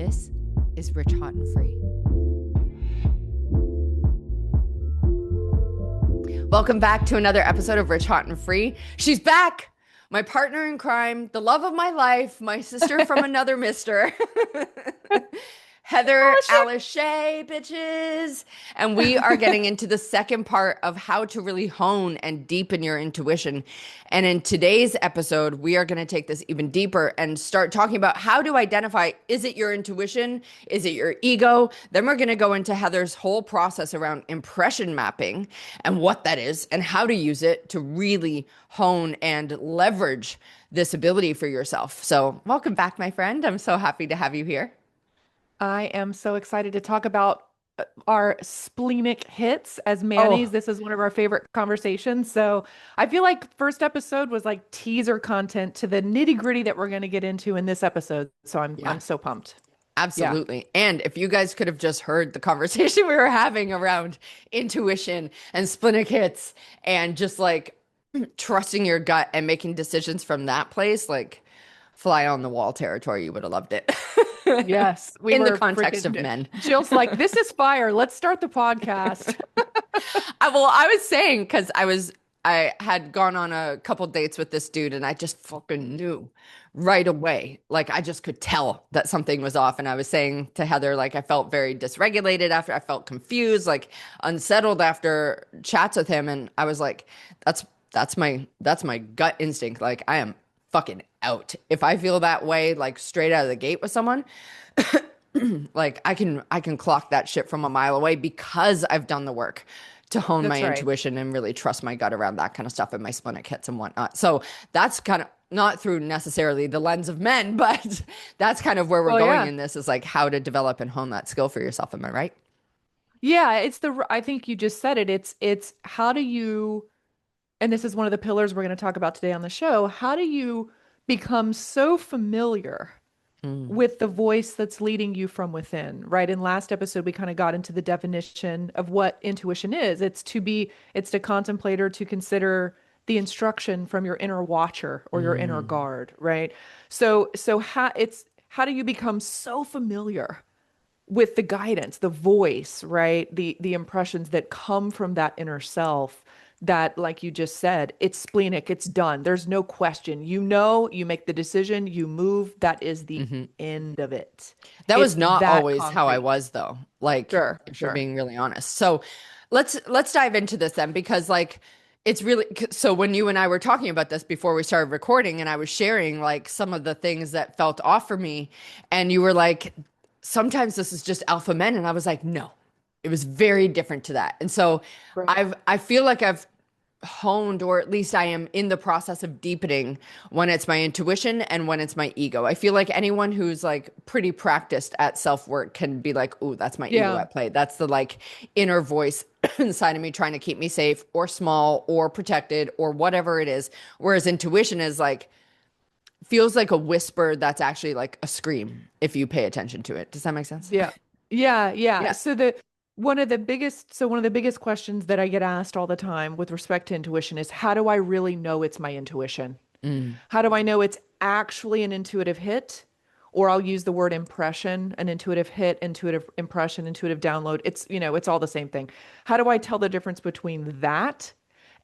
This is Rich, Hot, and Free. Welcome back to another episode of Rich, Hot, and Free. She's back! My partner in crime, the love of my life, my sister from another mister. Heather Alice Shea, bitches. And we are getting into the second part of how to really hone and deepen your intuition. And in today's episode, we are going to take this even deeper and start talking about how to identify, is it your intuition? Is it your ego? Then we're going to go into Heather's whole process around impression mapping and what that is and how to use it to really hone and leverage this ability for yourself. So welcome back, my friend. I'm so happy to have you here. I am so excited to talk about our splenic hits as Manny's. Oh. This is one of our favorite conversations. So I feel like first episode was like teaser content to the nitty gritty that we're going to get into in this episode. So I'm so pumped. Absolutely. Yeah. And if you guys could have just heard the conversation we were having around intuition and splenic hits and just like trusting your gut and making decisions from that place, like fly on the wall territory, you would have loved it. Yes. We in the context of men. Jill's like, this is fire. Let's start the podcast. I was saying, because I had gone on a couple dates with this dude and I just fucking knew right away. Like I just could tell that something was off. And I was saying to Heather, like I felt very dysregulated after, I felt confused, like unsettled after chats with him. And I was like, that's my gut instinct. Like I am fucking out. If I feel that way, like straight out of the gate with someone, like I can clock that shit from a mile away because I've done the work to hone my intuition and really trust my gut around that kind of stuff and my splenic hits and whatnot. So that's kind of not through necessarily the lens of men, but that's kind of where we're going in this is like how to develop and hone that skill for yourself. Am I right? Yeah, I think you just said it. It's how do you, and this is one of the pillars we're going to talk about today on the show. How do you become so familiar with the voice that's leading you from within, right? In last episode, we kind of got into the definition of what intuition is. It's to contemplate or to consider the instruction from your inner watcher or your inner guard, right? So how do you become so familiar with the guidance, the voice, right? The impressions that come from that inner self that, like you just said, it's splenic, it's done. There's no question. You know, you make the decision, you move. That is the end of it. That was not always how I was, though. Like, if you're being really honest. So let's dive into this then, because like it's really so when you and I were talking about this before we started recording, and I was sharing like some of the things that felt off for me, and you were like, sometimes this is just alpha men, and I was like, no. It was very different to that. And so I feel like I've honed, or at least I am in the process of deepening when it's my intuition and when it's my ego. I feel like anyone who's like pretty practiced at self-work can be like, ooh, that's my ego at play. That's the like inner voice inside of me trying to keep me safe or small or protected or whatever it is. Whereas intuition is like, feels like a whisper that's actually like a scream if you pay attention to it. Does that make sense? Yeah. So one of the biggest questions that I get asked all the time with respect to intuition is, how do I really know it's my intuition? How do I know it's actually an intuitive hit? Or I'll use the word impression, an intuitive hit, intuitive impression, intuitive download. It's all the same thing. How do I tell the difference between that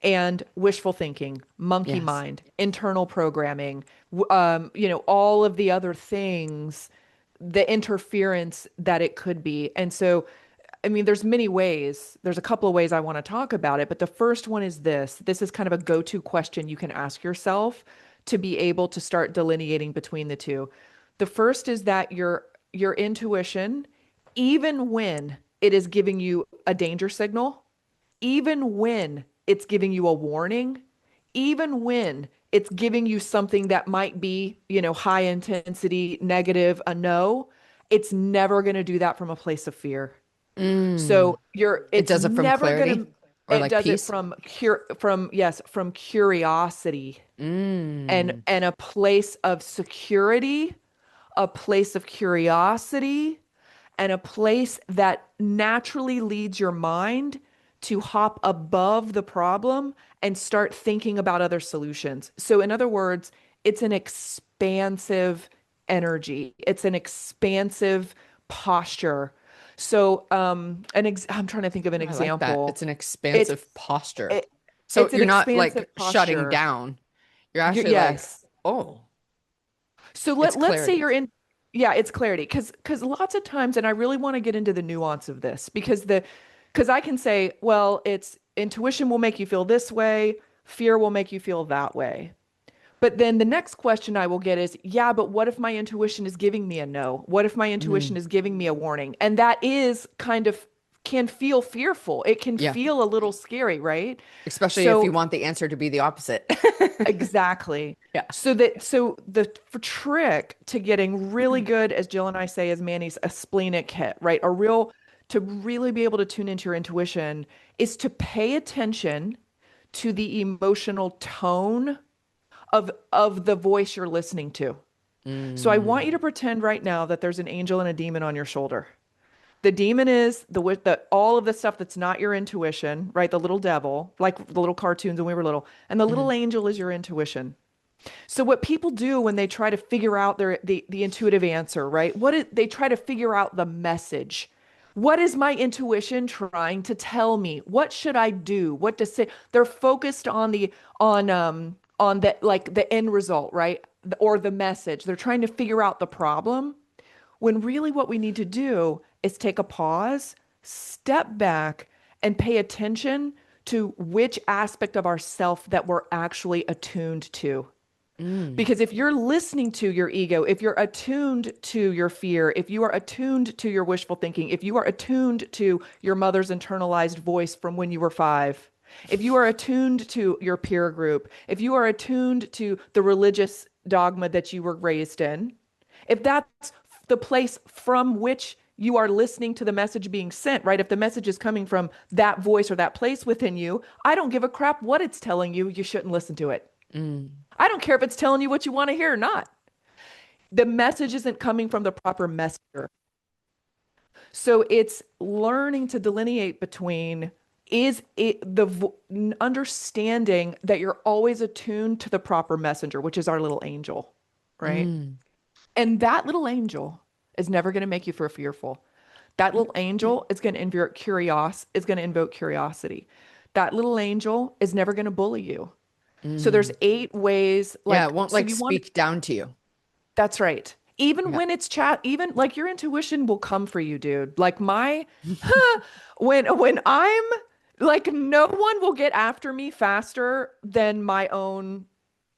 and wishful thinking, monkey mind, internal programming, all of the other things, the interference that it could be? And so, I mean, there's many ways. There's a couple of ways I want to talk about it, but the first one is this. This is kind of a go-to question you can ask yourself to be able to start delineating between the two. The first is that your intuition, even when it is giving you a danger signal, even when it's giving you a warning, even when it's giving you something that might be, high intensity, negative, a no, it's never going to do that from a place of fear. So it does it from clarity or like does peace? it from curiosity and a place of security, a place of curiosity, and a place that naturally leads your mind to hop above the problem and start thinking about other solutions. So in other words, it's an expansive energy. It's an expansive posture. So, I'm trying to think of an I like that. example. It's an It's expansive posture. it, So it's an you're not expansive like shutting posture. down. You're actually like, Yes. oh, So it's let's say clarity. you're in, yeah, it's clarity. Because lots of times, and I really want to get into the nuance of this because I can say, well, it's intuition will make you feel this way, fear will make you feel that way. But then the next question I will get is, yeah, but what if my intuition is giving me a no? What if my intuition Mm. is giving me a warning? And that is kind of can feel fearful. It can Yeah. feel a little scary, right? Especially if you So want the answer to be the opposite. exactly. Yeah. So the trick to getting really good, as Jill and I say, as Manny's a splenic hit, right? A real to really be able to tune into your intuition is to pay attention to the emotional tone of the voice you're listening to. So I want you Mm. to pretend right now that there's an angel and a demon on your shoulder. The demon is the all of the stuff that's not your intuition, right? The little devil, like the little cartoons when we were little, and the little Mm. angel is your intuition. So what people do when they try to figure out the intuitive answer, right? They try to figure out the message. What is my intuition trying to tell me? What should I do? What to say? They're focused on the like the end result, right? Or the message. They're trying to figure out the problem when really what we need to do is take a pause, step back, and pay attention to which aspect of ourself that we're actually attuned to. Mm. Because if you're listening to your ego, if you're attuned to your fear, if you are attuned to your wishful thinking, if you are attuned to your mother's internalized voice from when you were 5, if you are attuned to your peer group, if you are attuned to the religious dogma that you were raised in, if that's the place from which you are listening to the message being sent, right? If the message is coming from that voice or that place within you, I don't give a crap what it's telling you. You shouldn't listen to it. Mm. I don't care if it's telling you what you want to hear or not. The message isn't coming from the proper messenger. So it's learning to delineate between is it understanding that you're always attuned to the proper messenger, which is our little angel, right? Mm. And that little angel is never going to make you feel fearful. That little angel is going to invoke curiosity. That little angel is never going to bully you. So there's Mm. 8 ways, Yeah, it like, won't so like you want speak down to you. that's right. Even Yeah. when it's chat, even like your intuition will come for you, dude. Like my when I'm like no one will get after me faster than my own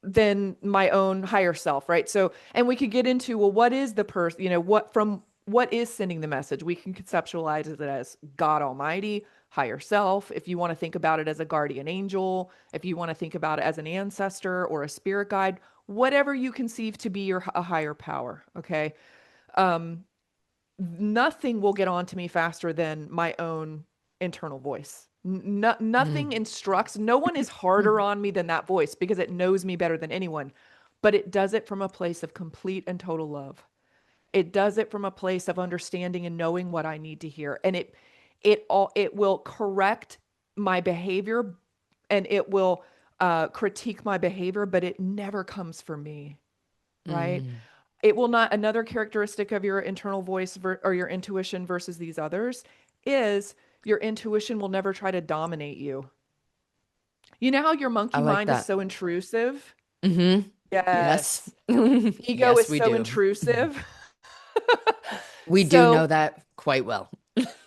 higher self, right? So, and we could get into, well, what is the person, what is sending the message? We can conceptualize it as God Almighty, higher self. If you want to think about it as a guardian angel, if you want to think about it as an ancestor or a spirit guide, whatever you conceive to be a higher power, okay? Um, Nothing will get on to me faster than my own internal voice. Nothing Mm. instructs, no one is harder on me than that voice because it knows me better than anyone. But it does it from a place of complete and total love. It does it from a place of understanding and knowing what I need to hear. And it will correct my behavior and it will critique my behavior, but it never comes for me, right? Mm. It will not, another characteristic of your internal voice or your intuition versus these others is your intuition will never try to dominate you. You know how your I monkey like mind is that. so intrusive? Mm-hmm. Yes. Yes. Ego Yes, is we so do. intrusive. We do know So, that quite well.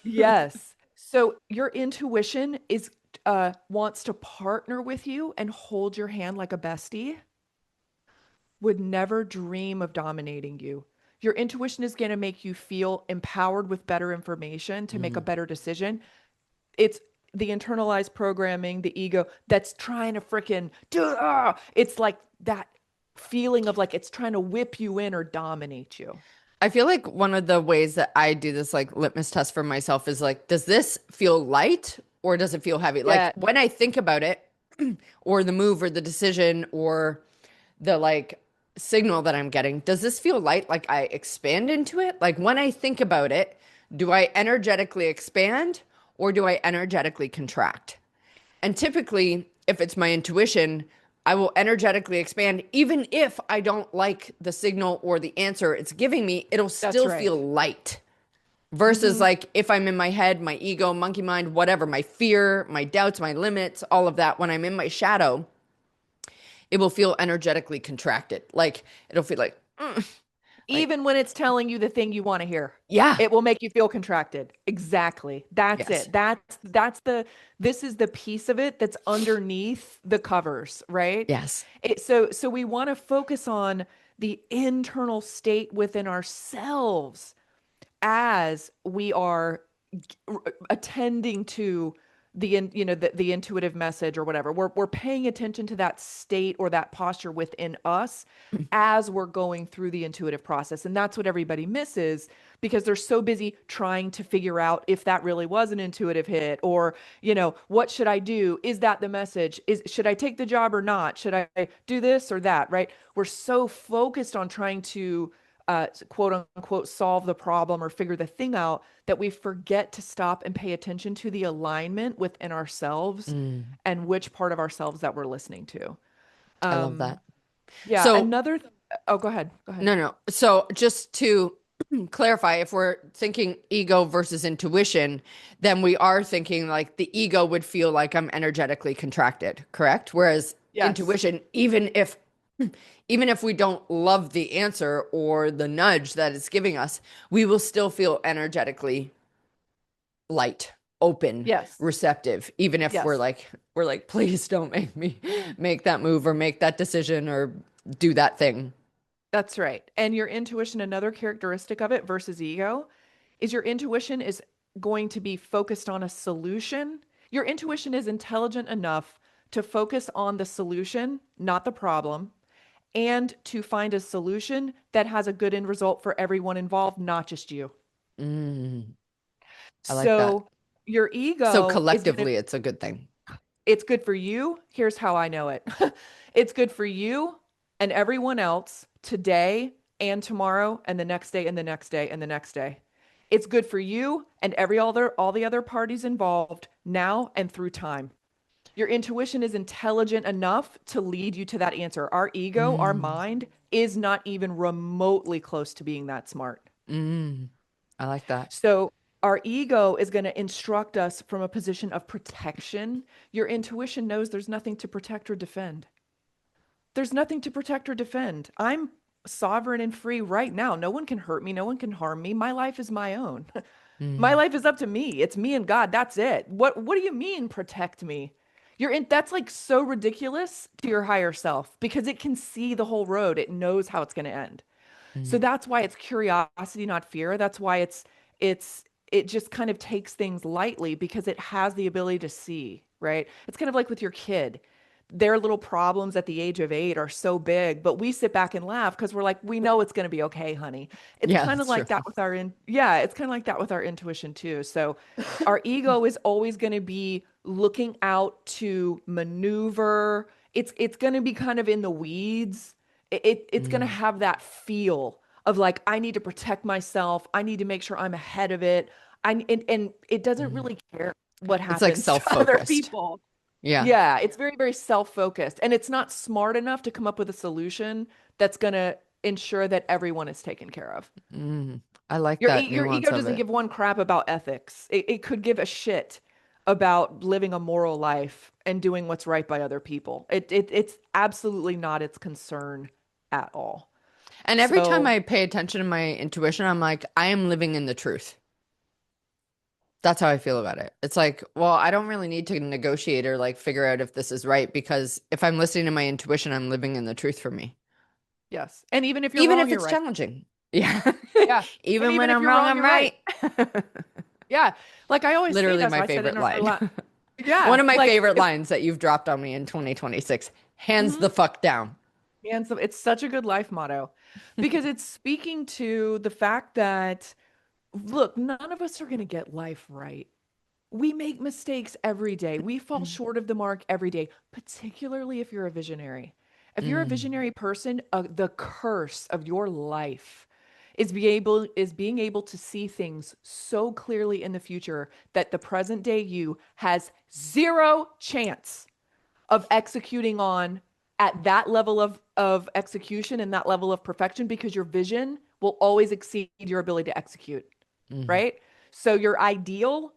yes. So your intuition is wants to partner with you and hold your hand like a bestie, would never dream of dominating you. Your intuition is going to make you feel empowered with better information to make a Mm. better decision. It's the internalized programming, the ego that's trying to freaking do. It's like that feeling of like it's trying to whip you in or dominate you. I feel like one of the ways that I do this like litmus test for myself is like, does this feel light or does it feel heavy? Like Yeah. when I think about it, or the move or the decision or the like signal that I'm getting, does this feel light? Like I expand into it? Like when I think about it, do I energetically expand or do I energetically contract? And typically, if it's my intuition, I will energetically expand. Even if I don't like the signal or the answer it's giving me, it'll That's still feel right. light. Versus Mm-hmm. like if I'm in my head, my ego, monkey mind, whatever, my fear, my doubts, my limits, all of that, when I'm in my shadow, it will feel energetically contracted. Like it'll feel like, Even when it's telling you the thing you want to hear, yeah, it will make you feel contracted. Exactly. That's yes, it. This is the piece of it that's underneath the covers, right? yes. So we want to focus on the internal state within ourselves as we are attending to the intuitive message or whatever. We're paying attention to that state or that posture within us as we're going through the intuitive process. And that's what everybody misses because they're so busy trying to figure out if that really was an intuitive hit, or what should I do? Is that the message? Is Should I take the job or not? Should I do this or that? Right? We're so focused on trying to quote unquote solve the problem or figure the thing out that we forget to stop and pay attention to the alignment within ourselves Mm, and which part of ourselves that we're listening to. I love Um, that. yeah, So, oh, go ahead. Go ahead. no, no. So, just to clarify, if we're thinking ego versus intuition, then we are thinking like the ego would feel like I'm energetically contracted, correct? Whereas Yes. intuition, even if we don't love the answer or the nudge that it's giving us, we will still feel energetically light, open, Yes. receptive, even if we're Yes. like we're like, please don't make me make that move or make that decision or do that thing. That's right. And your intuition, another characteristic of it versus ego, is your intuition is going to be focused on a solution. Your intuition is intelligent enough to focus on the solution, not the problem, and to find a solution that has a good end result for everyone involved, not just you. Mm, I like that. So your So ego is going to, collectively, it's a good thing. it's good for you. Here's how I know it. It's good for you and everyone else today and tomorrow and the next day and the next day and the next day. It's good for you and all the other parties involved now and through time. Your intuition is intelligent enough to lead you to that answer. Our ego, our Mm, mind, is not even remotely close to being that smart. mm, I like that. So, our ego is going to instruct us from a position of protection. Your intuition knows there's nothing to protect or defend. There's nothing to protect or defend. I'm sovereign and free right now. No one can hurt me. No one can harm me. My life is my own. My Mm, life is up to me. It's me and God. That's it. What do you mean protect me? That's like so ridiculous to your higher self because it can see the whole road. It knows how it's going to end. So mm, that's why it's curiosity, not fear. That's why it just kind of takes things lightly because it has the ability to see, right? It's kind of like with your kid. Their little problems at the age of 8 are so big, but we sit back and laugh because we're like, we know it's going to be okay, honey. It's yeah, kind of that's true. like that with yeah, it's kind of like that with our intuition too. So our ego is always going to be looking out to maneuver. It's going to be kind of in the weeds. It's going to Mm, have that feel of like, I need to protect myself. I need to make sure I'm ahead of it. And it doesn't mm. really care what It's like happens to other self-focused. people. Yeah. Yeah, it's very, very self-focused. And it's not smart enough to come up with a solution that's going to ensure that everyone is taken care of. Mm, I like that Your nuance ego of doesn't it. give one crap about ethics. It could give a shit about living a moral life and doing what's right by other people. It's absolutely not its concern at all. And every time So, I pay attention to my intuition, I'm like, I am living in the truth. That's how I feel about it. It's like, well, I don't really need to negotiate or like figure out if this is right because if I'm listening to my intuition, I'm living in the truth for me. yes. And even if you're Even wrong, if you're it's right. challenging. Yeah. Yeah. And Even even when if I'm you're wrong, wrong, I'm you're right. right. Yeah. Like I always say Literally that. So my I said it favorite in our line. One yeah. of my Like favorite if, lines that you've dropped on me in 2026. Hands the mhm. fuck down. And so it's such a good life motto because it's speaking to the fact that, look, none of us are going to get life right. We make mistakes every day. We fall short of the mark every day, particularly if you're a visionary. If you're a Mm, visionary person, the curse of your life is being able to see things so clearly in the future that the present day you has zero chance of executing on at that level of execution and that level of perfection because your vision will always exceed your ability to execute, Mm. right? So your ideal,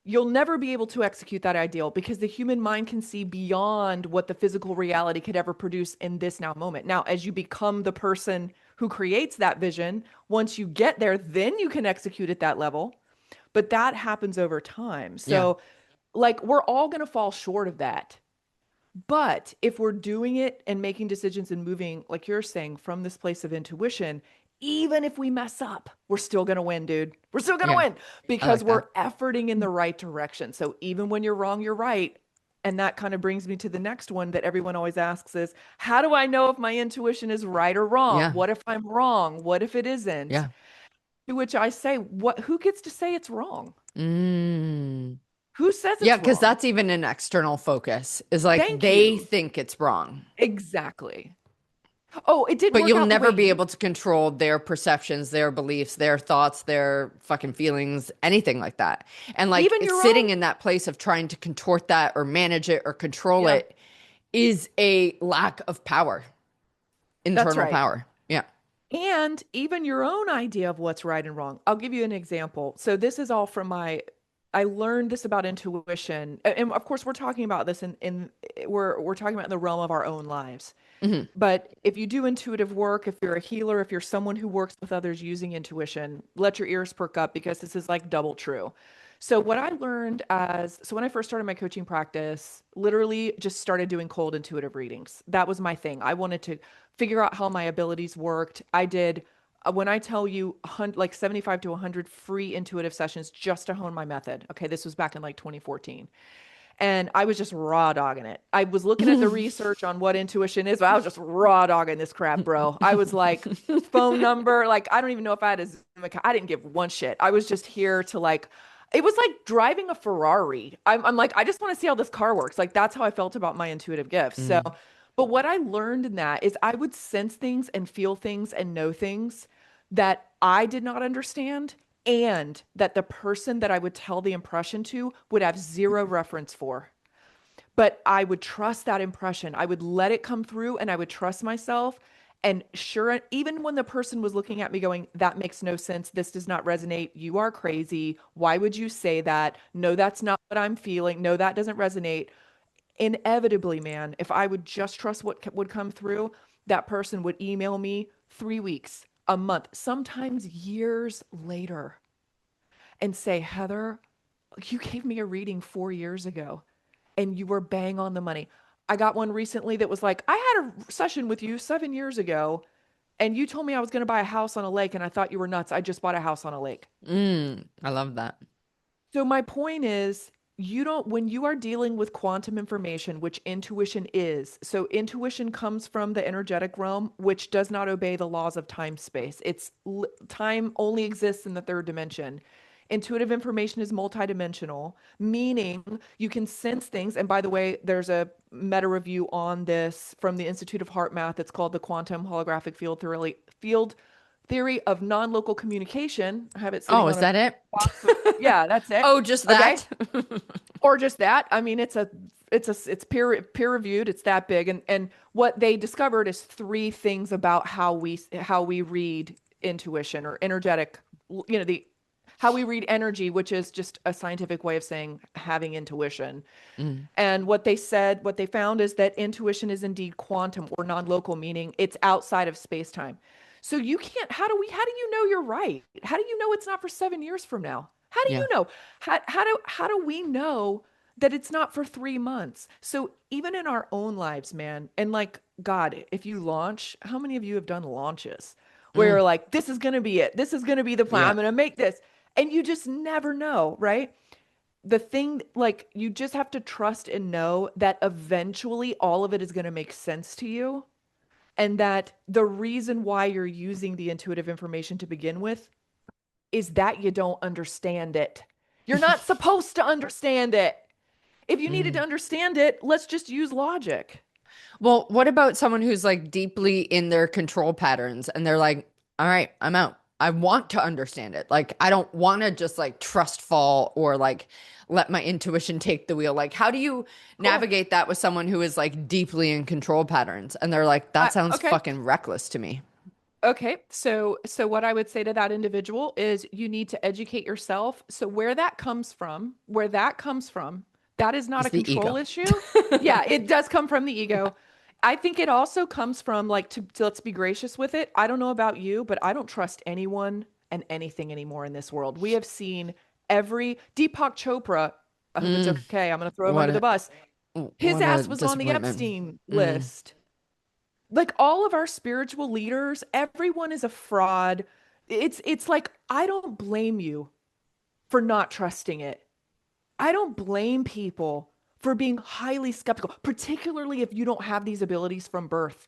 you'll never be able to execute that ideal because the human mind can see beyond what the physical reality could ever produce in this now moment. Now, as you become the person who creates that vision, once you get there, then you can execute at that level. But that happens over time. Yeah. So, like, we're all going to fall short of that. But if we're doing it and making decisions and moving, like you're saying, from this place of intuition, even if we mess up, we're still going to win, dude. We're still going to Yeah. win I because like that. we're efforting in the right direction. So even when you're wrong, you're right. And that kind of brings me to the next one that everyone always asks is, how do I know if my intuition is right or wrong? Yeah. What if I'm wrong? What if it isn't? Yeah. To which I say, what, who gets to say it's wrong? Mm. Who says Yeah, it's because wrong? that's even an external focus is like Thank they you. think it's wrong, Exactly. Oh, it didn't but work you'll out the way never be you. able to control their perceptions, their beliefs, their thoughts, their fucking feelings, anything like that. And like Even it's your sitting own. in that place of trying to contort that or manage it or control Yeah, it is a lack of power, that's internal right. power. Yeah. And even your own idea of what's right and wrong. I'll give you an example. So this is all from I learned this about intuition. And of course we're talking about this in we're talking about in the realm of our own lives. Hmm. But if you do intuitive work, if you're a healer, if you're someone who works with others using intuition, let your ears perk up because this is like double true. So what I learned so when I first started my coaching practice, literally just started doing cold intuitive readings. That was my thing. I wanted to figure out how my abilities worked. I did when I tell you like 75 to 100 free intuitive sessions just to hone my method. Okay, this was back in like 2014. And I was just raw dogging it. I was looking at the research on what intuition is, but I was just raw dogging this crap, bro. I was like, phone number, like, I don't even know if I had a Zoom account. I didn't give one shit. I was just here to like, it was like driving a Ferrari. I'm like, I just want to see how this car works. Like, that's how I felt about my intuitive gifts. So, Mm. but what I learned in that is I would sense things and feel things and know things that I did not understand and that the person that I would tell the impression to would have zero reference for. But I would trust that impression. I would let it come through and I would trust myself. And sure, even when the person was looking at me going, that makes no sense. This does not resonate. You are crazy. Why would you say that? No, that's not what I'm feeling. No, that doesn't resonate. Inevitably, man, if I would just trust what would come through, that person would email me 3 weeks, a month, sometimes years later and say, Heather, you gave me a reading 4 years ago and you were bang on the money. I got one recently that was like, I had a session with you 7 years ago and you told me I was going to buy a house on a lake and I thought you were nuts. I just bought a house on a lake. Mm. I love that. So my point is, you don't, when you are dealing with quantum information, which intuition is, so intuition comes from the energetic realm, which does not obey the laws of time space. Time only exists in the third dimension. Intuitive information is multidimensional, meaning you can sense things. And by the way, there's a meta review on this from the Institute of Heart Math. It's called the Quantum Holographic Field Theory of Non-Local Communication. I have it Oh, sitting is on a that it? box. Yeah, that's it. Oh, just Okay. that? Or just that. I mean, it's peer reviewed. It's that big. And what they discovered is three things about how we read intuition or energetic, the how we read energy, which is just a scientific way of saying having intuition. Mm. And what they found is that intuition is indeed quantum or non-local, meaning it's outside of space-time. So you can't, how do you know you're right? How do you know it's not for 7 years from now? How do Yeah. you know? How do we know that it's not for 3 months? So even in our own lives, man, and like God, if you launch, how many of you have done launches where Mm. you're like, this is gonna be it, this is gonna be the plan, Yeah. I'm gonna make this, and you just never know, right? The thing, like, you just have to trust and know that eventually all of it is going to make sense to you, and that the reason why you're using the intuitive information to begin with is that you don't understand it. You're not supposed to understand it. If you needed to Mm. understand it, let's just use logic. Well, what about someone who's like deeply in their control patterns and they're like, all right, I'm out. I want to understand it. Like, I don't want to just like trust fall or like let my intuition take the wheel. Like, how do you Cool. navigate that with someone who is like deeply in control patterns and they're like, that sounds Okay. fucking reckless to me? Okay. So what I would say to that individual is you need to educate yourself. So where that comes from, that is not It's a the control ego. issue. Yeah, it does come from the ego. I think it also comes from like let's be gracious with it. I don't know about you, but I don't trust anyone and anything anymore in this world. We have seen every Deepak Chopra. I hope it's Mm, okay. I'm going to throw him what under the a bus. His what a ass was on the disappointment. Epstein Mm, list. Like all of our spiritual leaders, everyone is a fraud. It's like I don't blame you for not trusting it. I don't blame people for being highly skeptical, particularly if you don't have these abilities from birth.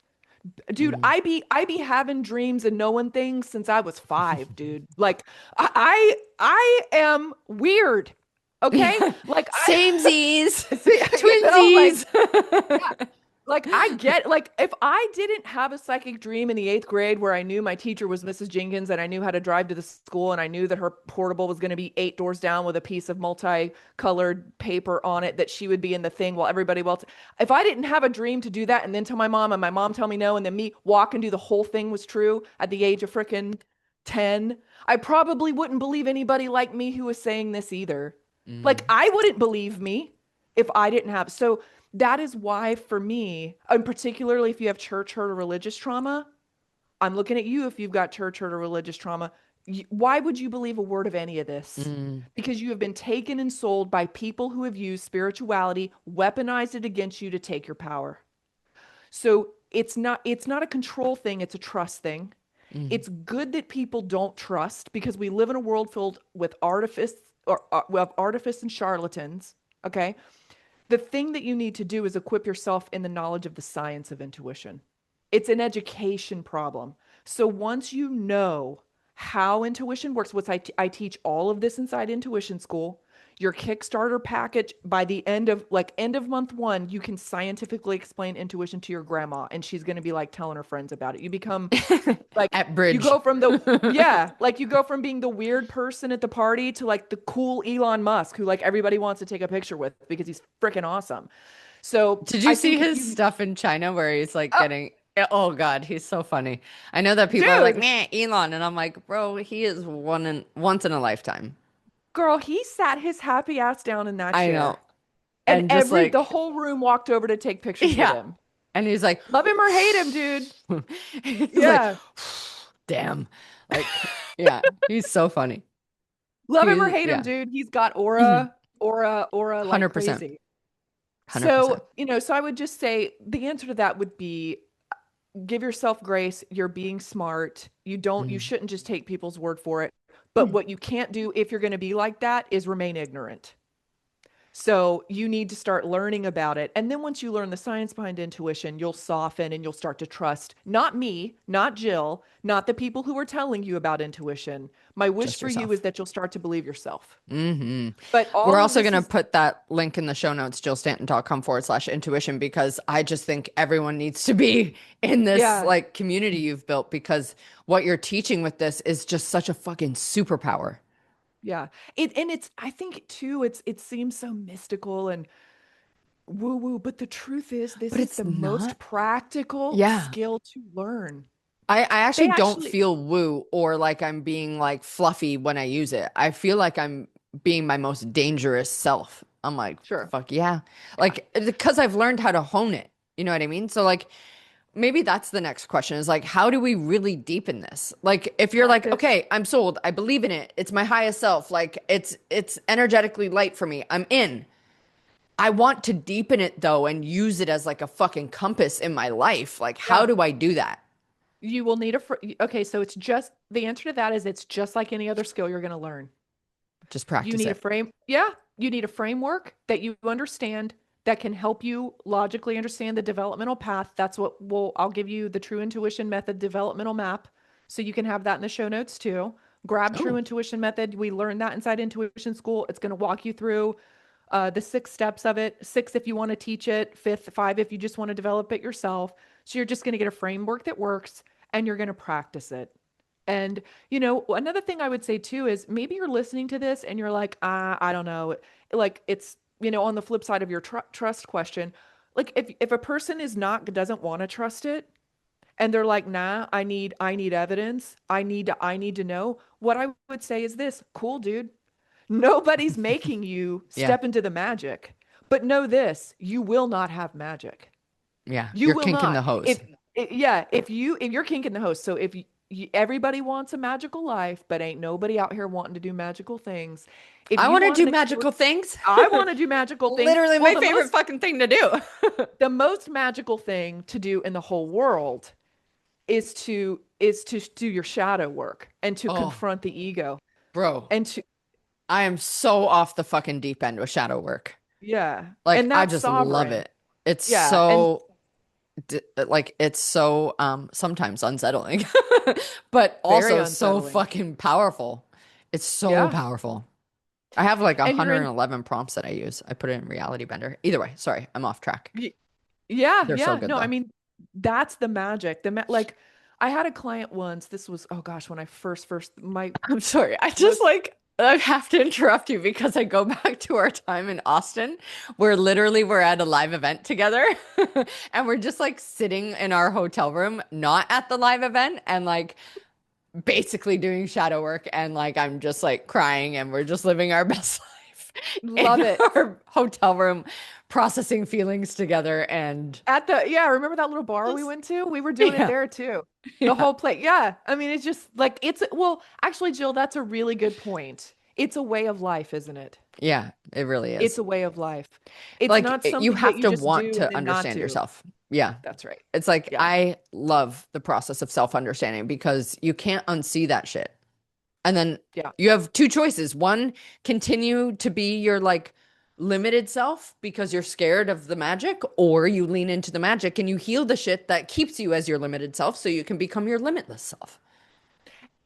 Dude, mm. I be having dreams and knowing things since I was 5, dude. Like I am weird. Okay? Yeah. Like I Samesies, see, like twinsies. yeah. Like I get like if I didn't have a psychic dream in the 8th grade where I knew my teacher was Mrs. Jenkins and I knew how to drive to the school and I knew that her portable was going to be 8 doors down with a piece of multicolored paper on it that she would be in the thing while everybody else. If I didn't have a dream to do that and then tell my mom and my mom tell me no and then me walk and do the whole thing was true at the age of freaking 10, I probably wouldn't believe anybody like me who was saying this either. Like Mm, I wouldn't believe me if I didn't have. So that is why for me, and particularly if you have church hurt or religious trauma, I'm looking at you if you've got church hurt or religious trauma. Why would you believe a word of any of this? mm, Because you have been taken and sold by people who have used spirituality, weaponized it against you to take your power. So it's not a control thing, it's a trust thing. mm. It's good that people don't trust because we live in a world filled with artifice or with artifice and charlatans. Okay. The thing that you need to do is equip yourself in the knowledge of the science of intuition. It's an education problem. So once you know how intuition works, which I teach all of this inside Intuition School, your Kickstarter package by the end of month 1, you can scientifically explain intuition to your grandma, and she's going to be like telling her friends about it. You become like At you bridge. go from the yeah, like you go from being the weird person at the party to like the cool Elon Musk who like everybody wants to take a picture with because he's freaking awesome. So Did you I see think his you, stuff in China where he's like getting, oh God, he's so funny. I know that people are like, dude, man, Elon. And I'm like, bro, he is once in a lifetime. girl, he sat his happy ass down in that I know. chair, and And just the like, whole room walked over to take pictures with yeah. him. And he's like, Love him or hate him, dude. he's like, Yeah, damn. Like, yeah, he's so funny. love him or He's, hate him, yeah, dude. He's got mhm, aura like 100%. crazy. So 100%. so I would just say the answer to that would be give yourself grace. You're being smart. You Mm. shouldn't just take people's word for it. But what you can't do if you're going to be like that is remain ignorant. So you need to start learning about it. And then once you learn the science behind intuition, you'll soften and you'll start to trust not me, not Jill, not the people who are telling you about intuition. My wish Just for you is yourself. that you'll start to believe yourself. Hmm. But We're all of also this going to is, put that link in the show notes, jillstanton.com/intuition, because I just think everyone needs to be in this yeah, like community you've built because what you're teaching with this is just such a fucking superpower. yeah. And it's, I think too, it seems so mystical and woo woo, but the truth is, this But is it's the not. most practical Yeah. skill to learn. I They actually don't actually, feel woo or like I'm being like fluffy when I use it. I feel like I'm being my most dangerous self. I'm like, sure. fuck yeah. Yeah. Like, because I've learned how to hone it. You know what I mean? So, like, maybe that's the next question is like, how do we really deepen this? Like, if you're like, Practice. okay, I'm sold, I believe in it, it's my highest self, like, it's energetically light for me, I'm in. I want to deepen it though and use it as like a fucking compass in my life. Like, how Yeah. do I do that? You will need okay, so it's just the answer to that is it's just like any other skill you're going to learn. Just You practice need a it. frame. Yeah, you need a framework that you understand that can help you logically understand the developmental path. That's what I'll give you the True Intuition Method developmental map. So you can have that in the show notes too. Grab True Oh, Intuition Method. We learned that inside Intuition School. It's going to walk you through the 6 steps of it. 6 if you want to teach it, fifth, 5 if you just want to develop it yourself. So you're just going to get a framework that works and you're going to practice it. And, another thing I would say too is maybe you're listening to this and you're like, I don't know. Like it's, on the flip side of your trust question, like if a person doesn't want to trust it and they're like, nah, I need evidence. I need to know. What I would say is this, cool, dude. Nobody's making you Yeah. step into the magic. But know this, you will not have magic. Yeah. You You're will kinking not. the hose. Yeah, if you're kinking the host, so if everybody wants a magical life, but ain't nobody out here wanting to do magical things. If I you want to want do an experience, magical things. I want to do magical things. Literally Well, my the favorite most fucking thing to do. the most magical thing to do in the whole world is to do your shadow work and to Oh, confront the ego bro. and to I am so off the fucking deep end with shadow work. yeah, Like and I that's just love sovereign. it. It's Yeah, and so like it's so sometimes unsettling, but very also so unsettling. fucking powerful. It's so Yeah. powerful. I have like And you're in 111 prompts that I use. I put it in Reality Bender. Either way, sorry, I'm off track. y- yeah, They're so yeah. good No, I though. mean that's the magic. Like I had a client once. This was, oh gosh, when I first my I'm sorry. I just most like I have to interrupt you because I go back to our time in Austin where literally we're at a live event together and we're just like sitting in our hotel room, not at the live event, and like basically doing shadow work, and like I'm just like crying and we're just living our best life love in it. our hotel room processing feelings together and Yeah, remember that little bar we just went to? We were doing it yeah. there too. The Yeah. whole plate. Yeah. I mean, it's just like well, actually, Jill, that's a really good point. It's a way of life, isn't it? Yeah, it really It's is. a way of life. It's Like not you something that have you to just want do and to then not understand do. yourself. Yeah. That's right. It's like Yeah. I love the process of self-understanding because you can't unsee that shit. And then Yeah. you have two choices. One, continue to be your like limited self because you're scared of the magic, or you lean into the magic and you heal the shit that keeps you as your limited self so you can become your limitless self.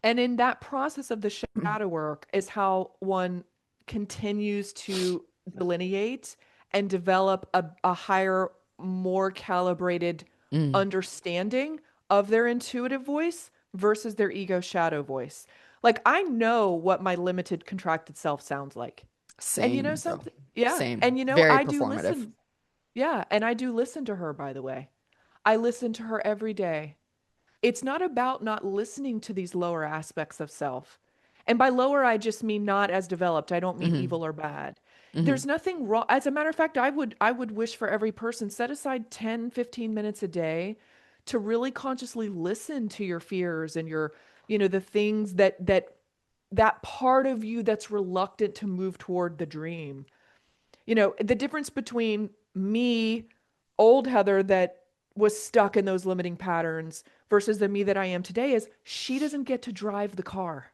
And in that process of the shadow work is how one continues to delineate and develop a higher, more calibrated Mm, understanding of their intuitive voice versus their ego shadow voice. Like I know what my limited contracted self sounds like. And same, bro. something, yeah. Same. And Very I do performative. listen. Yeah. And I do listen to her, by the way. I listen to her every day. It's not about not listening to these lower aspects of self. And by lower, I just mean not as developed. I don't mean Hmm. evil or bad. Hmm. There's nothing wrong. As a matter of fact, I would wish for every person set aside 10, 15 minutes a day to really consciously listen to your fears and the things that part of you that's reluctant to move toward the dream. The difference between me, old Heather, that was stuck in those limiting patterns versus the me that I am today is she doesn't get to drive the car.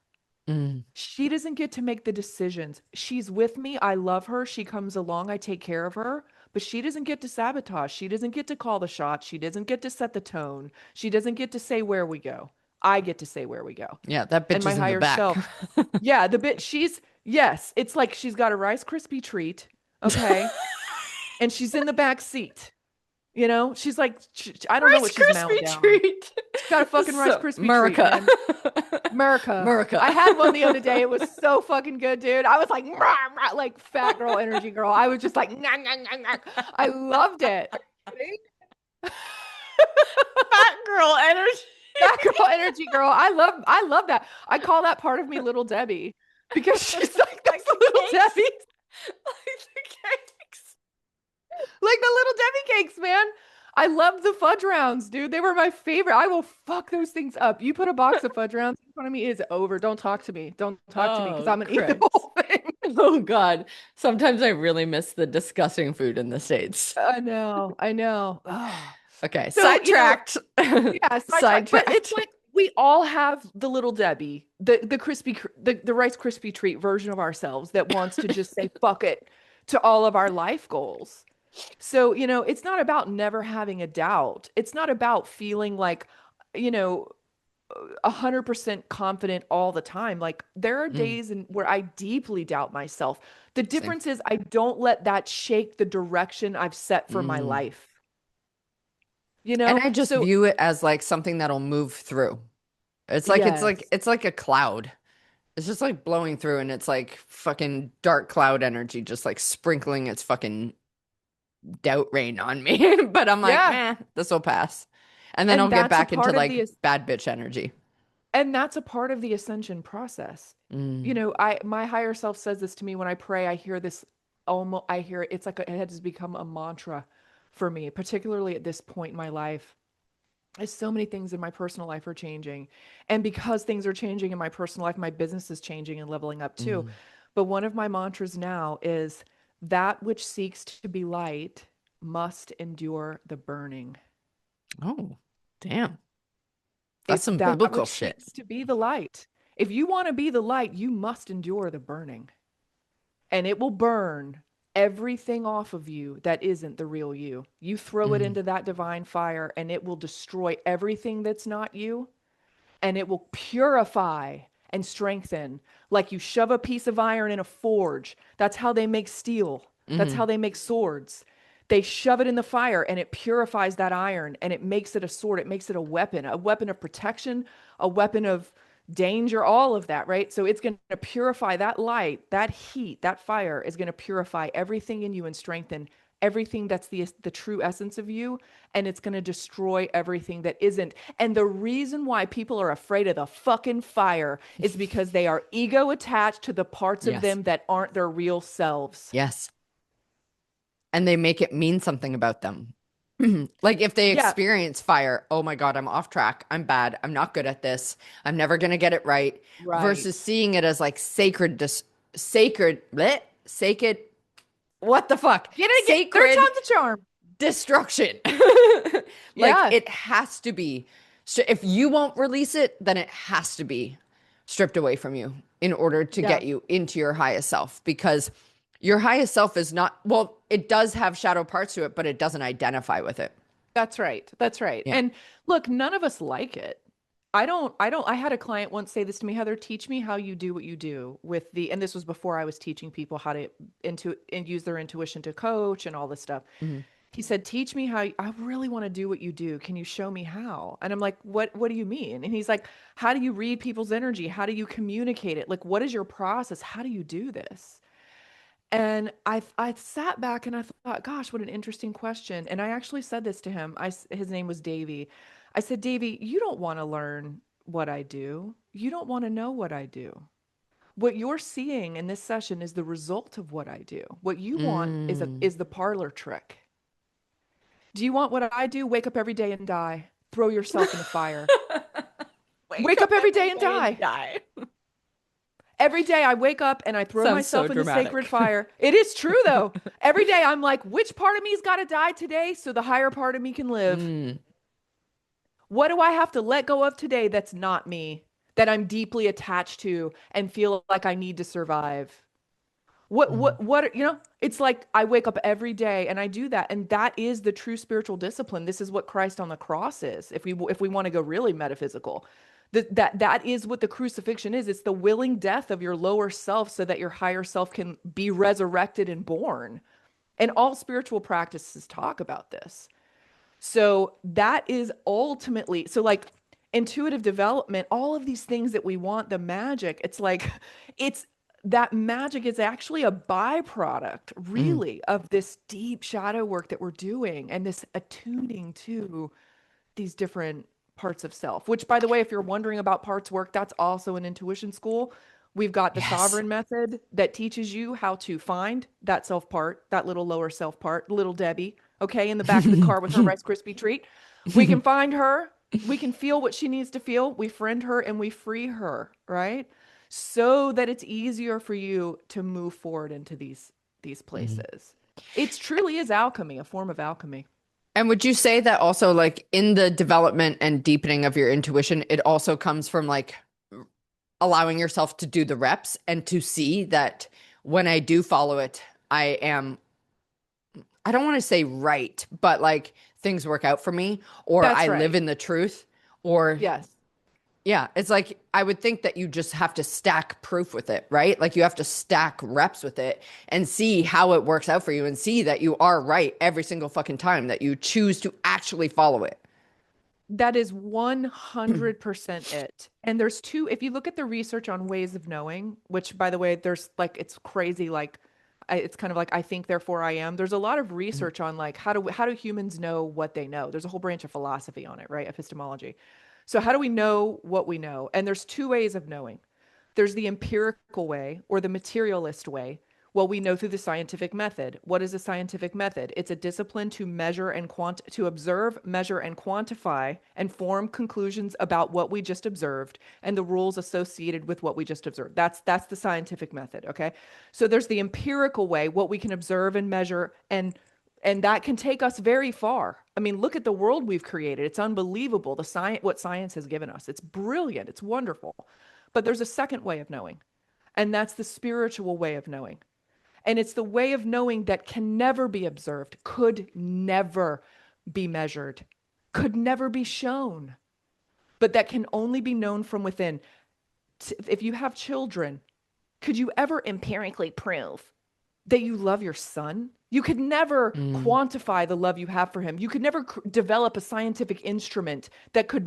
Mm. She doesn't get to make the decisions. She's with me. I love her. She comes along. I take care of her. But she doesn't get to sabotage. She doesn't get to call the shots. She doesn't get to set the tone. She doesn't get to say where we go. I get to say where we go. Yeah, that And bitch my is in the higher back. self, yeah, yes, it's like she's got a Rice Krispie treat. Okay. And she's in the back seat. She's like, I don't know Rice what she's mowing Krispie down. treat. She's got a fucking Rice So, Krispie treat, America. man. America. America. I had one the other day. It was so fucking good, dude. I was like, "Rah, rah," like fat girl energy girl. I was just like, "Nah, nah, nah, nah." I loved it. Are you kidding? Fat girl energy. Fat girl energy girl. I love that. I call that part of me Little Debbie because she's like the Little Cakes. Debbie. Like the cakes. Like the Little Debbie cakes, man. I love the fudge rounds, dude. They were my favorite. I will fuck those things up. You put a box of fudge rounds in front of me, it's over. Don't talk to me. Don't talk to me because Oh, I'm gonna eat the Christ. whole thing. Oh, God. Sometimes I really miss the disgusting food in the States. I know. I know. Oh. Okay, So, sidetracked. yeah, sidetrack. But it's Sidetracked. like we all have the Little Debbie, the crispy, the Rice Krispie treat version of ourselves that wants to just say fuck it to all of our life goals. So, it's not about never having a doubt. It's not about feeling like, you know, 100% confident all the time. Like there are Mm, days where I deeply doubt myself. The same. difference is I don't let that shake the direction I've set for my Mm. life. And I just So view it as like something that'll move through. Yes. it's like a cloud. It's just like blowing through and it's like fucking dark cloud energy just like sprinkling its fucking doubt rain on me. But I'm like, Yeah. meh, this will pass. And then I'll And get that's a back into part of like the bad bitch energy. and that's a part of the ascension process. You Mm, know, I my higher self says this to me when I pray. I hear this almost I hear it's like it has become a mantra for me, particularly at this point in my life. As so many things in my personal life are changing. And because things are changing in my personal life, my business is changing and leveling up too. mm. But one of my mantras now is that which seeks to be light must endure the burning. Oh, damn. That's It's some that biblical which shit. seeks to be the light. If you want to be the light, you must endure the burning. And it will burn everything off of you that isn't the real you. You throw it Mm, into that divine fire and it will destroy everything that's not you, and it will purify and strengthen. Like you shove a piece of iron in a forge. That's how they make steel. That's hmm how they make swords. They shove it in the fire and it purifies that iron and it makes it a sword. It makes it a weapon of protection, a weapon of danger, all of that, right? So it's going to purify that light, that heat, that fire is going to purify everything in you and strengthen everything that's the true essence of you, and it's going to destroy everything that isn't. And the reason why people are afraid of the fucking fire is because they are ego attached to the parts of Yes. them that aren't their real selves. Yes. And they make it mean something about them. Like if they Yeah, experience fire, oh my God, I'm off track. I'm bad. I'm not good at this. I'm never going to get it right. right. Versus seeing it as like sacred, sacred, bleh, sacred, what the fuck? Get it again. Third Sacred time's a charm. destruction. Like Yeah, it has to be. So if you won't release it, then it has to be stripped away from you in order to yeah. get you into your highest self because your highest self is not, well, it does have shadow parts to it, but it doesn't identify with it. That's right. That's right. Yeah. And look, none of us like it. I had a client once say this to me, Heather, teach me how you do what you do with and this was before I was teaching people how to and use their intuition to coach and all this stuff. Mhm. He said, teach me how I really want to do what you do. Can you show me how? And I'm like, what do you mean? And he's like, how do you read people's energy? How do you communicate it? Like, what is your process? How do you do this? And I sat back and I thought, gosh, what an interesting question. And I actually said this to him. His name was Davy. I said, Davy, you don't want to learn what I do. You don't want to know what I do. What you're seeing in this session is the result of what I do. What you want Mm. is the parlor trick. Do you want what I do? Wake up every day and die. Throw yourself in the fire. Wake Wake up up every every day and day and die. die. Every day I wake up and I throw Sounds so myself in the sacred dramatic. fire. It is true though. Every day I'm like, which part of me's got to die today so the higher part of me can live? Mm. What do I have to let go of today that's not me, that I'm deeply attached to and feel like I need to survive? Mm. It's like I wake up every day and I do that. And that is the true spiritual discipline. This is what Christ on the cross is. If we want to go really metaphysical, that is what the crucifixion is. It's the willing death of your lower self so that your higher self can be resurrected and born. And all spiritual practices talk about this. So that is ultimately so like intuitive development, all of these things that we want, the magic, it's like it's that magic is actually a byproduct, Mm. really, of this deep shadow work that we're doing and this attuning to these different parts of self. Which, by the way, if you're wondering about parts work, that's also an intuition school. We've got the Yes. sovereign method that teaches you how to find that self part, that little lower self part, little Debbie, okay, in the back of the car with her Rice Krispie treat. We can find her. We can feel what she needs to feel. We friend her and we free her, right? So that it's easier for you to move forward into these Mm. places. It truly is alchemy, a form of alchemy. And would you say that also, like in the development and deepening of your intuition, it also comes from like allowing yourself to do the reps and to see that when I do follow it, I am, I don't want to say right, but like things work out for me or That's I live right. in the truth or Yes. yeah, it's like I would think that you just have to stack proof with it, right? Like you have to stack reps with it and see how it works out for you and see that you are right every single fucking time that you choose to actually follow it. That is 100% it. And there's two, if you look at the research on ways of knowing, which by the way, there's like, it's crazy. Like, it's kind of like, I think, therefore I am. There's a lot of research on like, how do humans know what they know? There's a whole branch of philosophy on it, right? Epistemology. So how do we know what we know? And there's two ways of knowing. There's the empirical way or the materialist way. Well, we know through the scientific method. What is a scientific method? It's a discipline to measure and to observe, measure, and quantify and form conclusions about what we just observed and the rules associated with what we just observed. That's the scientific method. Okay. So there's the empirical way, what we can observe and measure, and that can take us very far. I mean, look at the world we've created. It's unbelievable. The science, what science has given us. It's brilliant. It's wonderful. But there's a second way of knowing, and that's the spiritual way of knowing. And it's the way of knowing that can never be observed, could never be measured, could never be shown, but that can only be known from within. If you have children, could you ever empirically prove that you love your son? You could never quantify the love you have for him. You could never develop a scientific instrument that could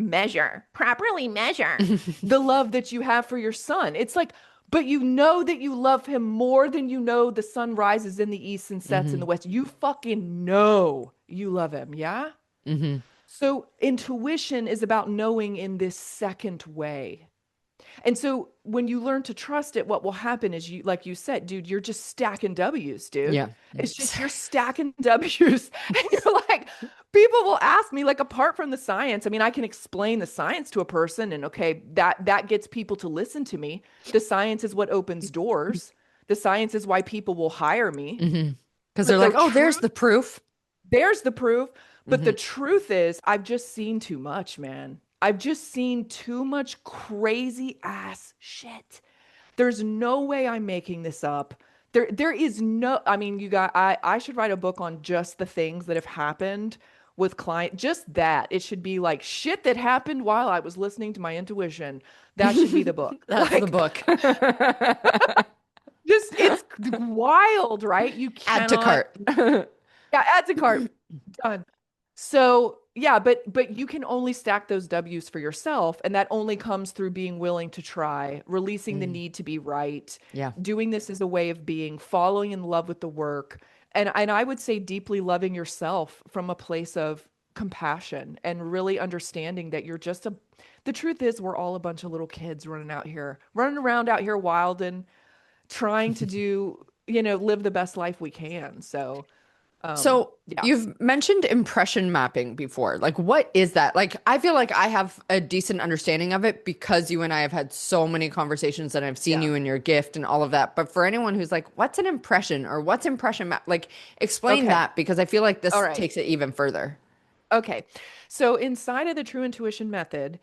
properly measure the love that you have for your son. It's like, but you know that you love him more than you know the sun rises in the east and sets in the west. You fucking know you love him, yeah? So intuition is about knowing in this second way. And so when you learn to trust it, what will happen is you, like you said, dude, you're just stacking W's, dude. Yeah. It's just you're stacking W's. And you're like, people will ask me, like, apart from the science, I mean, I can explain the science to a person and okay, that gets people to listen to me. The science is what opens doors. The science is why people will hire me. Because they're like, oh, there's the proof. There's the proof. But the truth is, I've just seen too much, man. I've just seen too much crazy ass shit. There's no way I'm making this up. There is no, I mean, I should write a book on just the things that have happened with client, just that. It should be like shit that happened while I was listening to my intuition. That should be the book. That's like, the book. Just, it's wild, right? You Add to cannot. cart. Yeah, add to cart. Done. So yeah, but you can only stack those W's for yourself, and that only comes through being willing to try, releasing the need to be right. Yeah. Doing this as a way of being, falling in love with the work, and I would say deeply loving yourself from a place of compassion and really understanding that you're just a. The truth is, we're all a bunch of little kids running around out here wild and trying to do, live the best life we can. So. Yeah. You've mentioned impression mapping before. Like, what is that? Like, I feel like I have a decent understanding of it because you and I have had so many conversations and I've seen you in your gift and all of that. But for anyone who's like, what's an impression or what's impression map? Like, explain that because I feel like this takes it even further. Okay. So inside of the True Intuition method,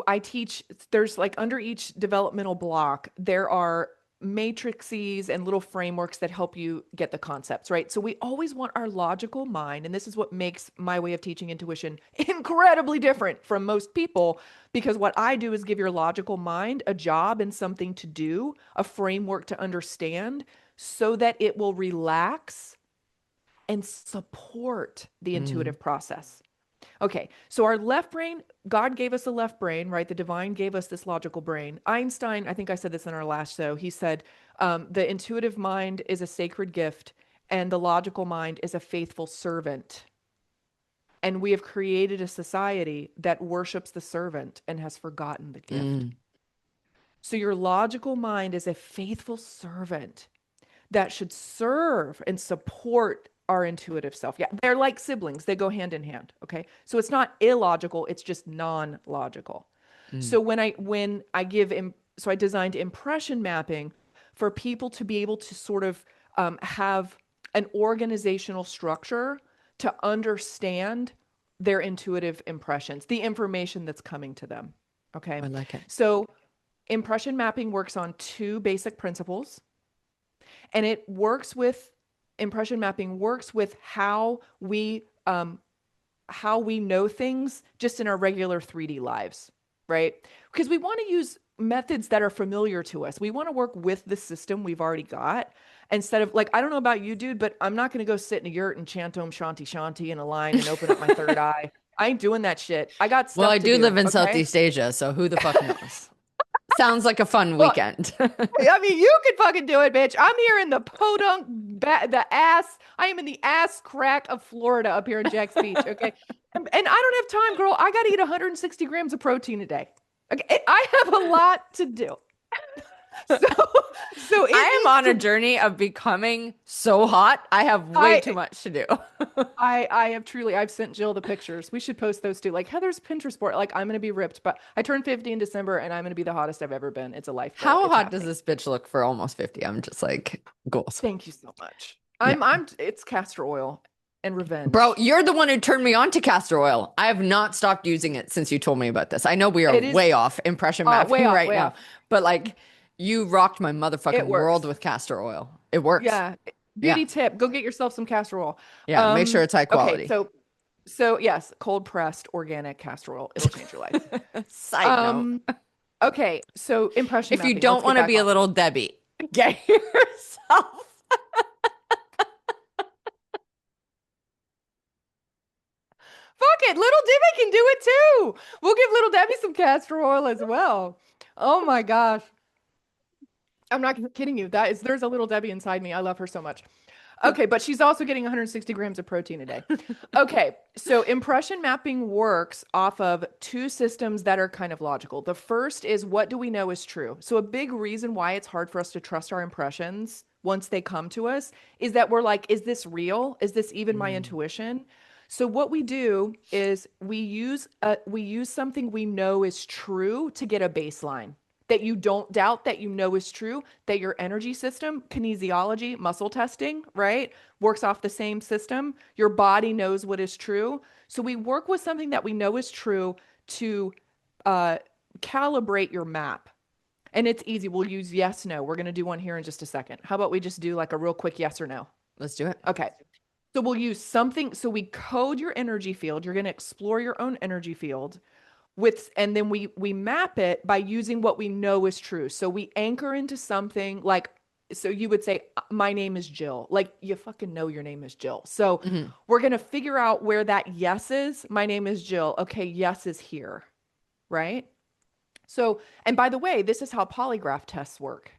I teach, there's like under each developmental block, there are matrices and little frameworks that help you get the concepts, right? So we always want our logical mind, and this is what makes my way of teaching intuition incredibly different from most people, because what I do is give your logical mind a job and something to do, a framework to understand, so that it will relax and support the intuitive process. Okay, so our left brain, God gave us a left brain, right? The divine gave us this logical brain. Einstein, I think I said this in our last show, he said, the intuitive mind is a sacred gift and the logical mind is a faithful servant. And we have created a society that worships the servant and has forgotten the gift. So your logical mind is a faithful servant that should serve and support our intuitive self. Yeah, they're like siblings. They go hand in hand. Okay. So it's not illogical, it's just non-logical. So when I give so I designed impression mapping for people to be able to sort of have an organizational structure to understand their intuitive impressions, the information that's coming to them. Okay. I like it. So impression mapping works on two basic principles, and impression mapping works with how we know things just in our regular 3D lives, right? Because we want to use methods that are familiar to us. We want to work with the system we've already got instead of, like, I don't know about you, dude, but I'm not going to go sit in a yurt and chant Om Shanti Shanti in a line and open up my third eye I ain't doing that shit. I got Well, stuff I to do do. live in Okay. Southeast Asia, so who the fuck knows? Sounds like a fun Well, weekend. I mean, you can fucking do it, bitch. I'm here in the podunk, the ass. I am in the ass crack of Florida up here in Jack's Beach. Okay. And I don't have time, girl. I got to eat 160 grams of protein a day. Okay. I have a lot to do. So, so it I am needs on a to, journey of becoming so hot. I have way too I, much to do. I have truly, I've sent Jill the pictures. We should post those too. Like Heather's Pinterest board. Like I'm going to be ripped, but I turned 50 in December and I'm going to be the hottest I've ever been. It's a life goal. How It's hot does happening. this bitch look for almost 50? I'm just like, goals. Thank you so much. Yeah. It's castor oil and Bro, revenge. you're the one who turned me on to castor oil. I have not stopped using it since you told me about this. I know we are It is way off impression way mapping off, right way now, off. but like you rocked my It motherfucking world works. with castor oil. It works. Yeah. Yeah. Beauty tip, go get yourself some castor oil. Yeah. Make sure it's high Okay, quality. so yes, cold pressed organic castor oil. It'll change your life. Side note. Um, okay, so impression If you mapping. Let's don't get want to back be a on. little Debbie, get yourself. Fuck it, little Debbie can do it too. We'll give little Debbie some castor oil as well. Oh my gosh. I'm not kidding you. There's a little Debbie inside me. I love her so much. Okay, but she's also getting 160 grams of protein a day. Okay, so impression mapping works off of two systems that are kind of logical. The first is, what do we know is true? So a big reason why it's hard for us to trust our impressions once they come to us is that we're like, is this real? Is this even my Mm. intuition? So what we do is we use something we know is true to get a baseline that you don't doubt, that you know is true, that your energy system, kinesiology, muscle testing, right, works off the same system. Your body knows what is true. So we work with something that we know is true to uh, calibrate your map. And it's easy. We'll use yes, no. We're going to do one here in just a second. How about we just do like a real quick yes or no? Let's do it. Okay. So we'll use something. So we code your energy field. You're going to explore your own energy field and then we map it by using what we know is true. So we anchor into something like, so you would say my name is Jill, like you fucking know your name is Jill. So Hmm. we're going to figure out where that yes is. My name is Jill. Okay, yes is here, right? So, and by the way, this is how polygraph tests work.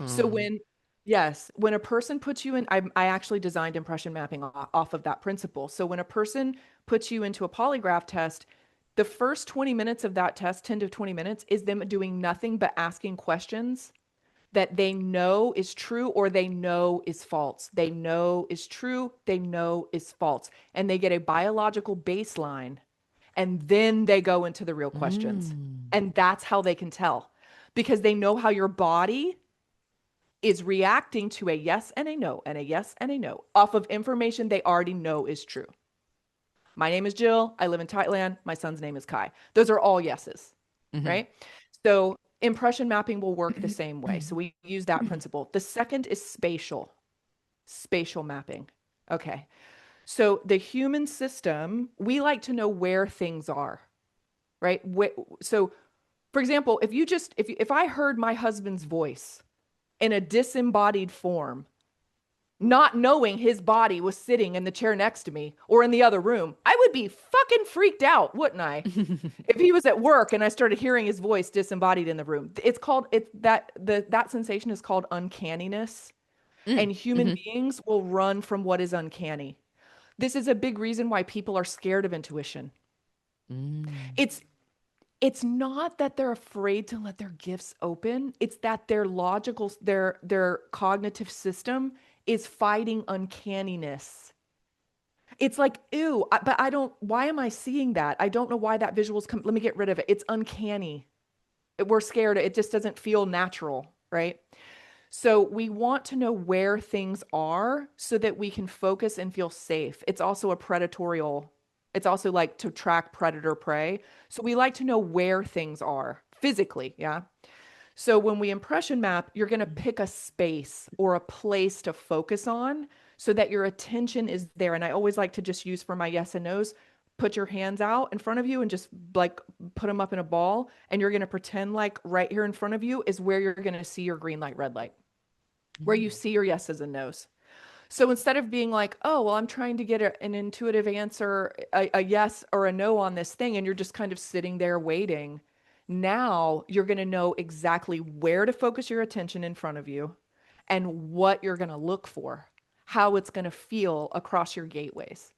So Oh. when a person puts you in, I actually designed impression mapping off of that principle. So when a person puts you into a polygraph test, the first 20 minutes of that test, 10 to 20 minutes, is them doing nothing but asking questions that they know is true or they know is false. They know is true, they know is false. And they get a biological baseline and then they go into the real questions. Mm. And that's how they can tell because they know how your body is reacting to a yes and a no and a yes and a no off of information they already know is true. My name is Jill. I live in Thailand. My son's name is Kai. Those are all yeses, Hmm. right? So impression mapping will work the same way. So we use that principle. The second is spatial mapping. Okay. So the human system, we like to know where things are, right? So for example, if I heard my husband's voice in a disembodied form, not knowing his body was sitting in the chair next to me or in the other room, I would be fucking freaked out, wouldn't I? If he was at work and I started hearing his voice disembodied in the room. That sensation is called uncanniness, Mm. and human Hmm. beings will run from what is uncanny. This is a big reason why people are scared of intuition. Mm. It's it's not that they're afraid to let their gifts open, it's that their cognitive system is fighting uncanniness. It's like, ew, but I don't, why am I seeing that? I don't know why that visual's come. Let me get rid of it. It's uncanny. We're scared. It just doesn't feel natural, right? So we want to know where things are so that we can focus and feel safe. It's also like to track predator prey. So we like to know where things are physically. Yeah. So when we impression map, you're going to pick a space or a place to focus on so that your attention is there. And I always like to just use for my yes and no's, put your hands out in front of you and just like put them up in a ball. And you're going to pretend like right here in front of you is where you're going to see your green light, red light, where you see your yeses and nos. So instead of being like, oh, well, I'm trying to get an intuitive answer, a yes or a no on this thing, and you're just kind of sitting there waiting, now you're going to know exactly where to focus your attention in front of you and what you're going to look for, how it's going to feel across your gateways.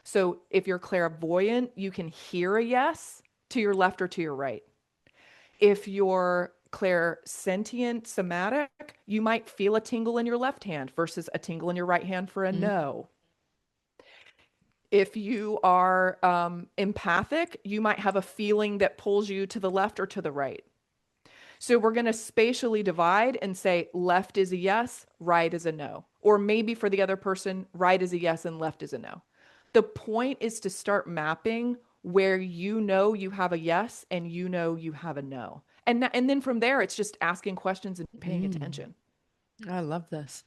So if you're clairvoyant, you can hear a yes to your left or to your right. If you're clairsentient somatic, you might feel a tingle in your left hand versus a tingle in your right hand for a Mm, no. If you are empathic, you might have a feeling that pulls you to the left or to the right. So we're going to spatially divide and say left is a yes, right is a no. Or maybe for the other person, right is a yes and left is a no. The point is to start mapping where you know you have a yes and you know you have a no. And then from there, it's just asking questions and paying mm. attention. I love this.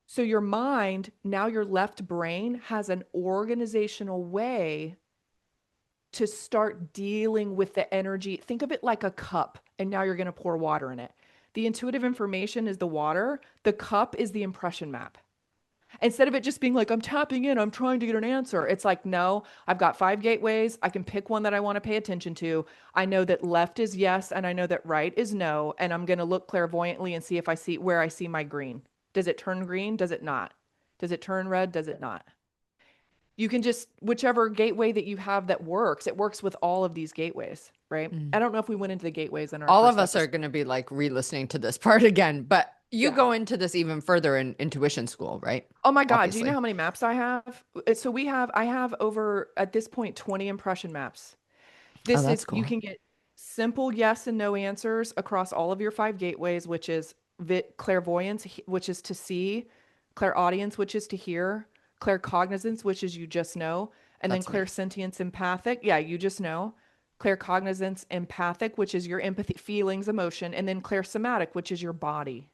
So your mind, now your left brain has an organizational way to start dealing with the energy. Think of it like a cup, and now you're going to pour water in it. The intuitive information is the water, the cup is the impression map. Instead of it just being like, I'm tapping in, I'm trying to get an answer, it's like, no, I've got 5 gateways. I can pick one that I want to pay attention to. I know that left is yes, and I know that right is no. And I'm going to look clairvoyantly and see if I see where I see my green. Does it turn green? Does it not? Does it turn red? Does it not? You can just, whichever gateway that you have that works, it works with all of these gateways, right? Mm. I don't know if we went into the gateways in our All of first us are episode. going to be like re-listening to this part again, but you Yeah. go into this even further in intuition school, right? Oh my God. Do you know Obviously. how many maps I have? So I have over at this point 20 impression maps. Oh, This that's is, you cool. can get simple yes and no answers across all of your 5 gateways, which is clairvoyance, which is to see, clairaudience, which is to hear, claircognizance, which is you just know, and then That's me. clairsentience, empathic. Yeah, you just know. Claircognizance, empathic, which is your empathy, feelings, emotion, and then clairsomatic, which is your body.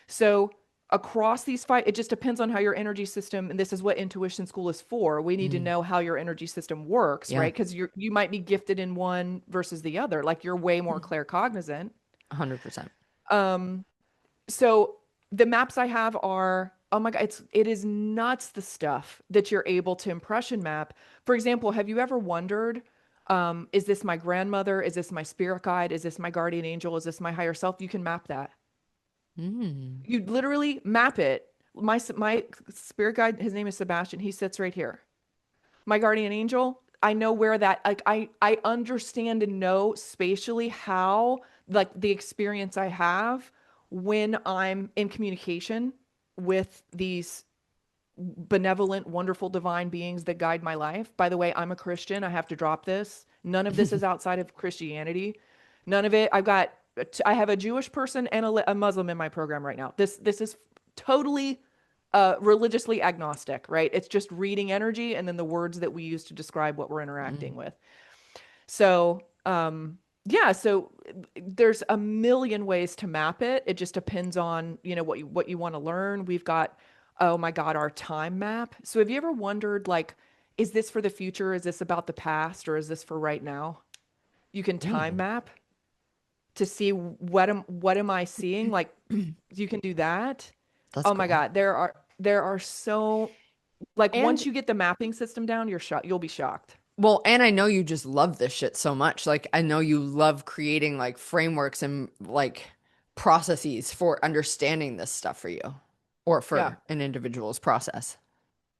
So across these 5, it just depends on how your energy system, and this is what intuition school is for. We need to Mm. know how your energy system works, Yeah, right? Because you might be gifted in one versus the other. Like you're way more claircognizant. 100%. Um, so the maps I have are, oh my God, it is nuts the stuff that you're able to impression map. For example, have you ever wondered, is this my grandmother? Is this my spirit guide? Is this my guardian angel? Is this my higher self? You can map that. Mm. You literally map it. My spirit guide, his name is Sebastian. He sits right here. My guardian angel, I know where that, like I understand and know spatially how, like, the experience I have when I'm in communication with these benevolent, wonderful, divine beings that guide my life. By the way, I'm a Christian. I have to drop this. None of this is outside of Christianity. None of it. I have a Jewish person and a Muslim in my program right now. This is totally religiously agnostic, right? It's just reading energy and then the words that we use to describe what we're interacting Mm. with. So, yeah, so there's a million ways to map it. It just depends on, what you want to learn. We've got, oh my God, our time map. So have you ever wondered, like, is this for the future? Is this about the past or is this for right now? You can time Ooh, map to see what am I seeing? Like you can do that. that's Oh my cool. God, there are so, like, once And you get the mapping system down, you'll be shocked. well, and I know you just love this shit so much. Like, I know you love creating like frameworks and like processes for understanding this stuff for you or Yeah. for an individual's process.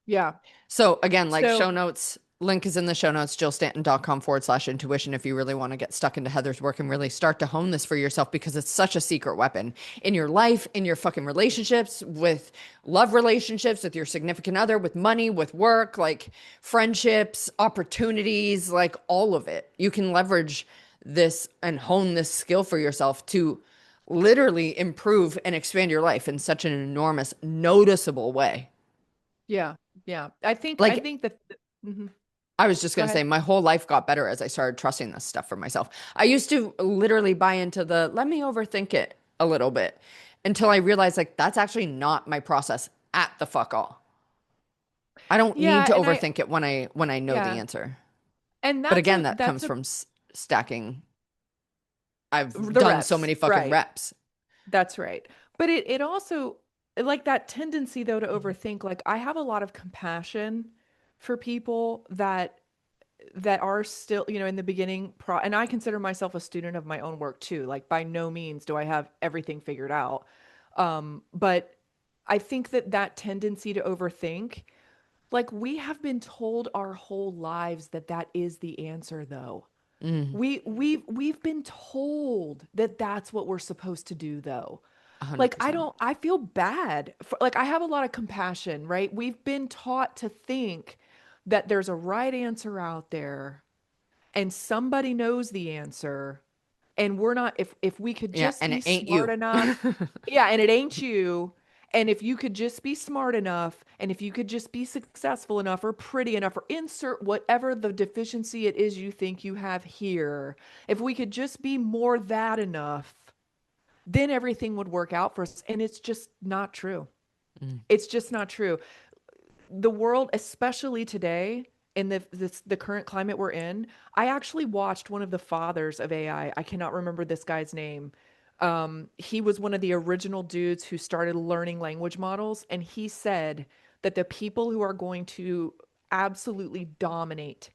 Yeah. So again, like So show notes, link is in the show notes, jillstanton.com/intuition if you really want to get stuck into Heather's work and really start to hone this for yourself because it's such a secret weapon in your life, in your fucking relationships, with love relationships, with your significant other, with money, with work, like friendships, opportunities, like all of it. You can leverage this and hone this skill for yourself to literally improve and expand your life in such an enormous, noticeable way. yeah, yeah. I Like think that mhm. I was just Go going to say, ahead. my whole life got better as I started trusting this stuff for myself. I used to literally buy into the let me overthink it a little bit until I realized like that's actually not my process at the fuck all. I don't need Yeah, to and I overthink it when I know the yeah. answer. And But that's again, a that that's comes a from stacking. I've the done so reps, many fucking right. reps. That's right. But it also like that tendency though to overthink, like I have a lot of compassion for people that are still, in the beginning and I consider myself a student of my own work too. Like by no means do I have everything figured out. But I think that that tendency to overthink, like we have been told our whole lives that that is the answer though. Mm, We've been told that that's what we're supposed to do though. Like 100%. I feel bad for, like I have a lot of compassion, right? We've been taught to think that there's a right answer out there and somebody knows the answer, and we're not, if we could Yeah, just and be it ain't smart you. enough. Yeah, and it ain't you. And if you could just be smart enough, and if you could just be successful enough or pretty enough or insert whatever the deficiency it is you think you have here, if we could just be more that enough, then everything would work out for us. And it's just not true. Mm. It's just not true. The world, especially today, in the current climate we're in, I actually watched one of the fathers of AI. I cannot remember this guy's name. He was one of the original dudes who started learning language models, and he said that the people who are going to absolutely dominate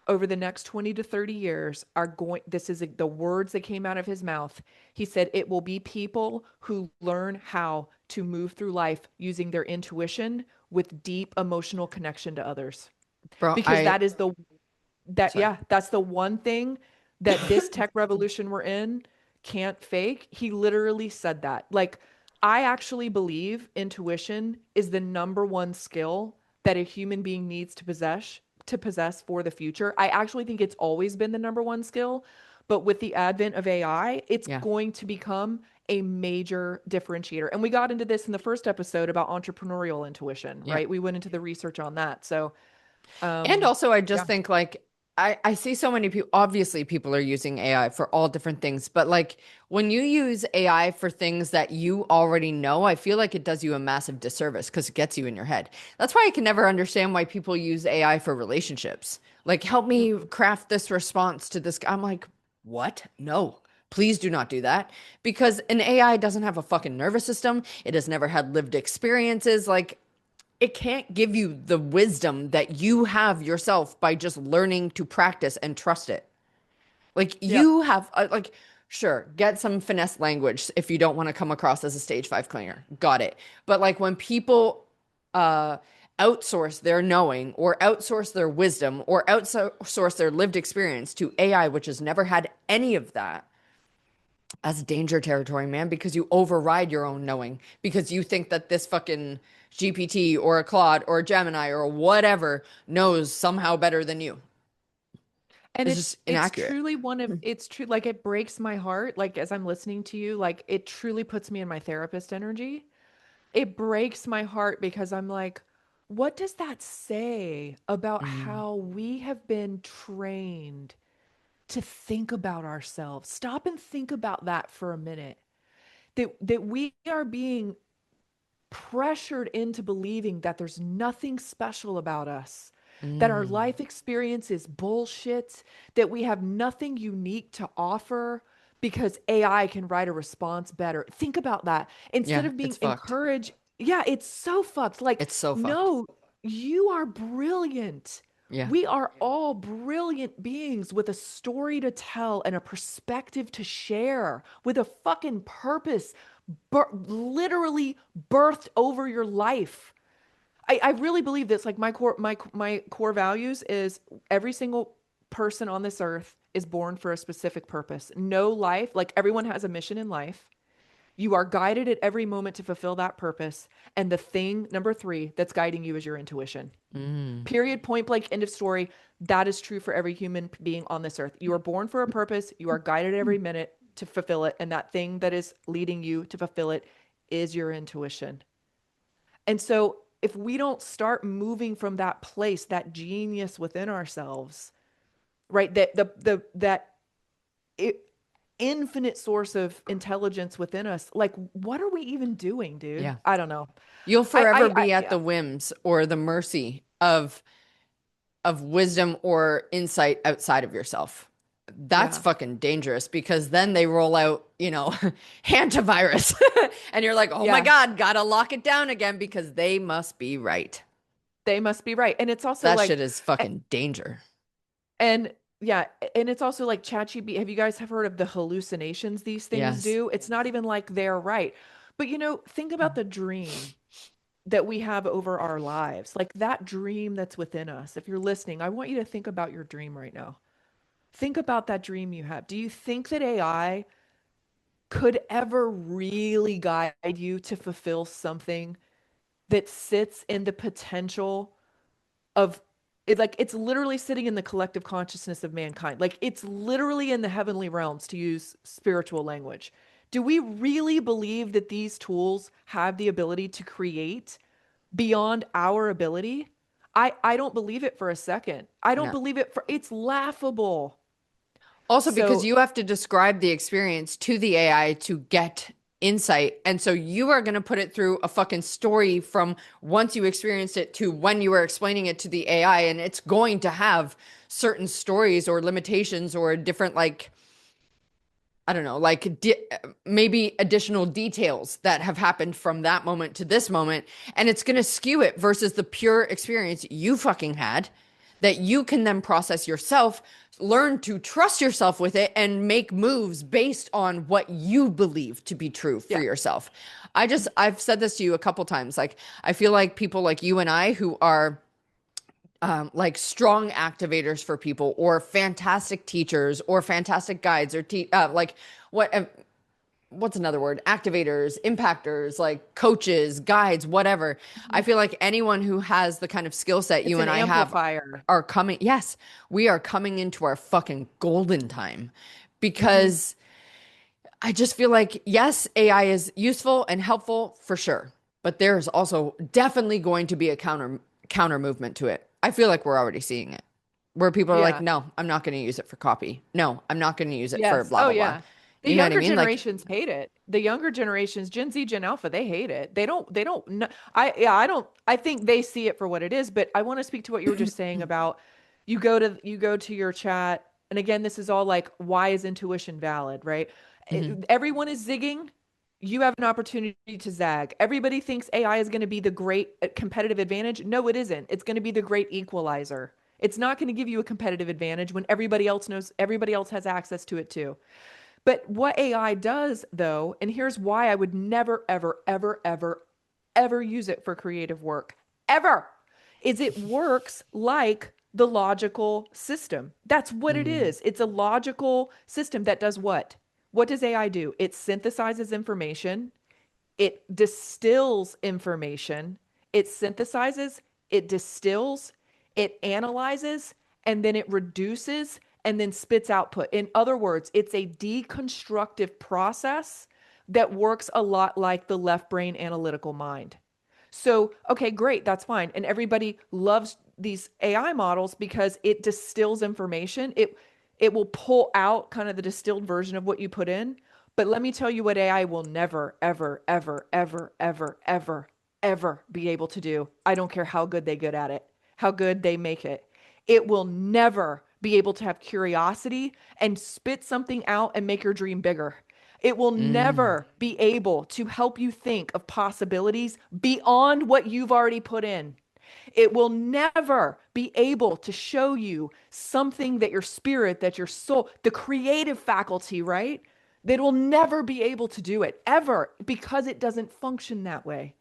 over the next 20 to 30 years are going, this is the words that came out of his mouth. He said it will be people who learn how to move through life using their intuition with deep emotional connection to others, Bro, because that is the, sorry. yeah, that's the one thing that this tech revolution we're in can't fake. He literally said that. Like, I actually believe intuition is the number one skill that a human being needs to possess for the future. I actually think it's always been the number one skill, but with the advent of AI, it's Yeah. going to become a major differentiator. And we got into this in the first episode about entrepreneurial intuition, Yeah. right? We went into the research on that. So, And um, also, I just yeah. think like I see so many people, obviously, people are using AI for all different things, but like when you use AI for things that you already know, I feel like it does you a massive disservice because it gets you in your head. That's why I can never understand why people use AI for relationships. Like, help me Mm-mm. craft this response to this. I'm like, what? No. Please do not do that because an AI doesn't have a fucking nervous system. It has never had lived experiences. Like, it can't give you the wisdom that you have yourself by just learning to practice and trust it. Like Yep. you have, like, sure, get some finesse language if you don't want to come across as a stage five clinger. Got it. But like when people uh, outsource their knowing or outsource their wisdom or outsource their lived experience to AI, which has never had any of that, that's danger territory, man, because you override your own knowing because you think that this fucking GPT or a Claude or a Gemini or whatever knows somehow better than you. And It's it's just it's inaccurate. truly one of, it's true, like it breaks my heart, like as I'm listening to you, like it truly puts me in my therapist energy. It breaks my heart because I'm like, what does that say about Mm, how we have been trained to think about ourselves? Stop and think about that for a minute. That we are being pressured into believing that there's nothing special about us, that our mm. life experience is bullshit, that we have nothing unique to offer because AI can write a response better. Think about that. Instead Yeah, of it's being fucked. encouraged, yeah, it's so fucked. Like, It's so fucked. no, you are brilliant. Yeah. We are all brilliant beings with a story to tell and a perspective to share, with a fucking purpose, literally birthed over your life. I really believe this. Like my core values is every single person on this earth is born for a specific purpose. No life, like everyone has a mission in life. You are guided at every moment to fulfill that purpose. And the thing, number three, that's guiding you is your intuition. Mm. Period, point blank, end of story. That is true for every human being on this earth. You are born for a purpose. You are guided every minute to fulfill it. And that thing that is leading you to fulfill it is your intuition. And so if we don't start moving from that place, that genius within ourselves, right? That it, infinite source of intelligence within us, like what are we even doing, dude? Yeah. I don't know. You'll forever be at Yeah. the whims or the mercy of wisdom or insight outside of yourself. that's Yeah. fucking dangerous because then they roll out, antivirus and you're like, oh my Yeah. God, gotta lock it down again because they must be right. They must be right. And it's also That like, shit is fucking danger. and yeah, and it's also like ChatGPT. Have you guys have heard of the hallucinations these things Yes. do? It's not even like they're right. But think about the dream that we have over our lives. Like that dream that's within us. If you're listening, I want you to think about your dream right now. Think about that dream you have. Do you think that AI could ever really guide you to fulfill something that sits in the potential of it? Like it's literally sitting in the collective consciousness of mankind. Like it's literally in the heavenly realms, to use spiritual language. Do we really believe that these tools have the ability to create beyond our ability? I don't believe it for a second. I don't No. believe it for it's laughable. Also, because So you have to describe the experience to the AI to get insight. And so you are going to put it through a fucking story from once you experienced it to when you were explaining it to the AI. And it's going to have certain stories or limitations or different, like, I don't know, like maybe additional details that have happened from that moment to this moment. And it's going to skew it versus the pure experience you fucking had that you can then process yourself, learn to trust yourself with it, and make moves based on what you believe to be true for yeah. yourself. I've said this to you a couple times. Like, I feel like people like you and I who are like strong activators for people or fantastic teachers or fantastic guides or like what what's another word, activators, impactors, like coaches, guides, whatever. I feel like anyone who has the kind of skill set It's you an and I have amplifier. are coming, yes, we are coming into our fucking golden time Hmm. because I just feel like, yes, AI is useful and helpful for sure, but there's also definitely going to be a counter movement to it. I feel like we're already seeing it, where people are like, Yeah. no, I'm not going to use it for copy. No, I'm not going to use it for Yes. blah Oh, blah blah. yeah. The You know what I younger mean? Like, generations hate it. The younger generations, Gen Z, Gen Alpha, they hate it. They don't know. I don't, I think they see it for what it is, but I want to speak to what you were just saying about you go to your chat. And again, this is all like, why is intuition valid, right? mhm. Everyone is zigging. You have an opportunity to zag. Everybody thinks AI is going to be the great competitive advantage. No, it isn't. It's going to be the great equalizer. It's not going to give you a competitive advantage when everybody else has access to it too. But what AI does, though, and here's why I would never, ever, ever, ever, ever use it for creative work, ever, is it works like the logical system. That's what it Mm, is. It's a logical system that does what? What does AI do? It synthesizes information, it distills information, it synthesizes, it distills, it analyzes, and then it reduces and then spits output. In other words, it's a deconstructive process that works a lot like the left brain analytical mind. So, okay, great, that's fine. And everybody loves these AI models because it distills information. It will pull out kind of the distilled version of what you put in. But let me tell you what AI will never, ever, ever, ever, ever, ever, ever be able to do. I don't care how good they get at it, how good they make it. It will never be able to have curiosity and spit something out and make your dream bigger. It will mm, never be able to help you think of possibilities beyond what you've already put in. It will never be able to show you something that your spirit, that your soul, the creative faculty, right? That will never be able to do it ever because it doesn't function that way.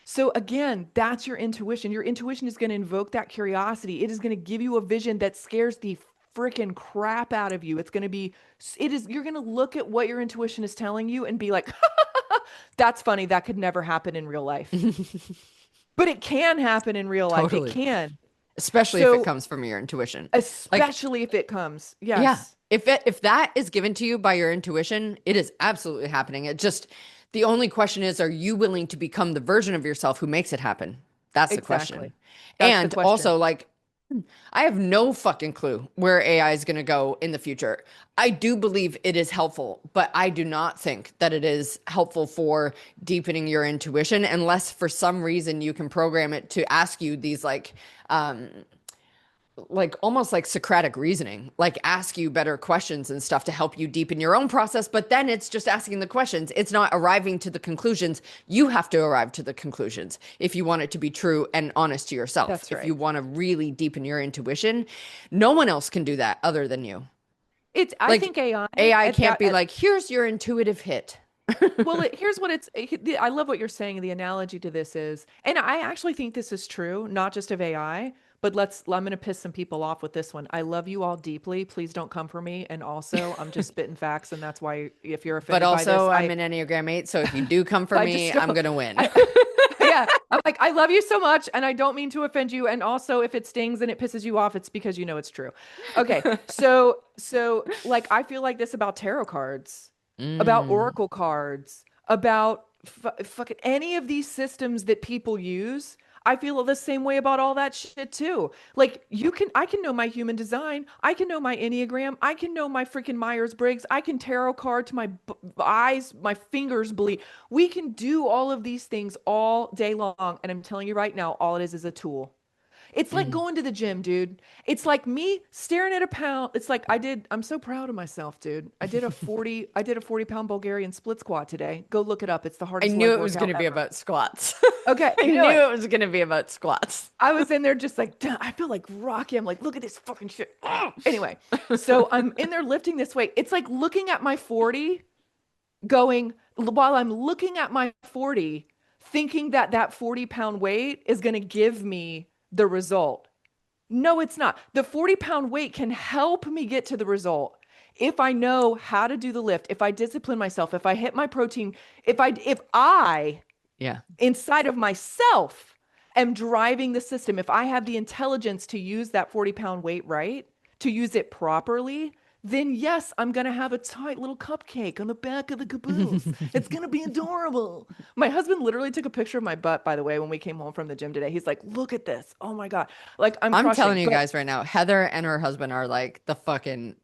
So again, that's your intuition. Your intuition is going to invoke that curiosity. It is going to give you a vision that scares the freaking crap out of you. It's going to be, you're going to look at what your intuition is telling you and be like, that's funny. That could never happen in real life. But it can happen in real life. It totally. can. Especially if it So, comes from your intuition. Like, especially if it comes. yeah, Yes, if that is given to you by your intuition, it is absolutely happening. It just the only question is, are you willing to become the version of yourself who makes it happen? That's the exactly. question. That's the And question. also, like, I have no fucking clue where AI is going to go in the future. I do believe it is helpful, but I do not think that it is helpful for deepening your intuition unless for some reason you can program it to ask you these like like almost like Socratic reasoning, like ask you better questions and stuff to help you deepen your own process. But then it's just asking the questions. It's not arriving to the conclusions. You have to arrive to the conclusions if you want it to be true and honest to yourself. That's If right. you want to really deepen your intuition, no one else can do that other than you. I Like think AI AI can't be like, here's your intuitive hit. well, here's what I love what you're saying. The analogy to this is, and I actually think this is true, not just of AI, but I'm going to piss some people off with this one. I love you all deeply. Please don't come for me. And also, I'm just spitting facts. And that's why, if you're But offended by this, also, I'm an Enneagram 8. So if you do come for I just me, I'm don't, going to win. I, yeah, I'm like, I love you so much. And I don't mean to offend you. And also, if it stings and it pisses you off, it's because you know it's true. Okay. So like, I feel like this about tarot cards, about Mm. oracle cards, about fucking any of these systems that people use. I feel the same way about all that shit too. Like I can know my human design, I can know my Enneagram, I can know my freaking Myers-Briggs, I can tarot card to my eyes, my fingers bleed. We can do all of these things all day long, and I'm telling you right now, all it is a tool. It's like Mm. going to the gym, dude. It's like me staring at a pound. It's like I'm so proud of myself, dude. I did a 40-pound Bulgarian split squat today. Go look it up. It's the I hardest knew leg it was going workout to be ever. about squats. Okay, I you know knew it. it was going to be about squats. I was in there just like, "Duh, I feel like Rocky. I'm like, look at this fucking shit. Anyway, so I'm in there lifting this weight. It's like looking at my 40, going, while I'm looking at my 40, thinking that that 40-pound weight is going to give me the result. No, it's not. The 40-pound weight can help me get to the result. If I know how to do the lift, if I discipline myself, if I hit my protein, if I Yeah. inside of myself am driving the system, if I have the intelligence to use that 40-pound weight right, to use it properly, then yes, I'm going to have a tight little cupcake on the back of the caboose. It's going to be adorable. My husband literally took a picture of my butt, by the way, when we came home from the gym today. He's like, look at this. Oh my God. Like I'm I'm telling crushing. you But guys right now, Heather and her husband are like the fucking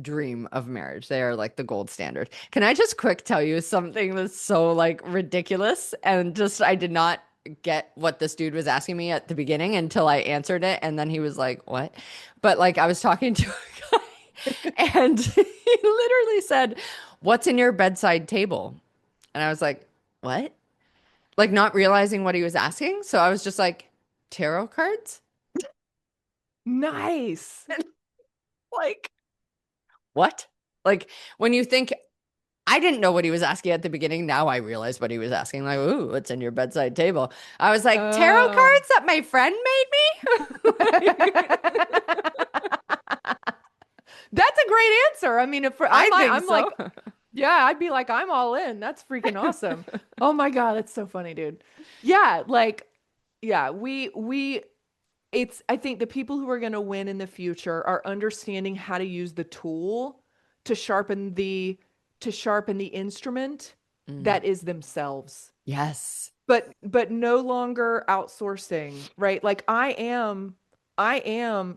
dream of marriage. They are like the gold standard. Can I just quick tell you something that's so like ridiculous and just I did not get what this dude was asking me at the beginning until I answered it and then he was like, "What?" But like I was talking to a guy and he literally said, "What's in your bedside table?" And I was like, "What?" Like not realizing what he was asking. So I was just like, "Tarot cards?" nice. Like what? Like when you think I didn't know what he was asking at the beginning. Now I realize what he was asking. Like, ooh, what's in your bedside table? I was like, tarot Oh. cards that my friend made me? That's a great answer. I mean, if I think I'm like, so. yeah, I'd be like, I'm all in. That's freaking awesome. Oh my God, that's so funny, dude. Yeah, like, yeah, I think the people who are going to win in the future are understanding how to use the tool to sharpen the instrument Mm, that is themselves, yes. but no longer outsourcing, right? Like I am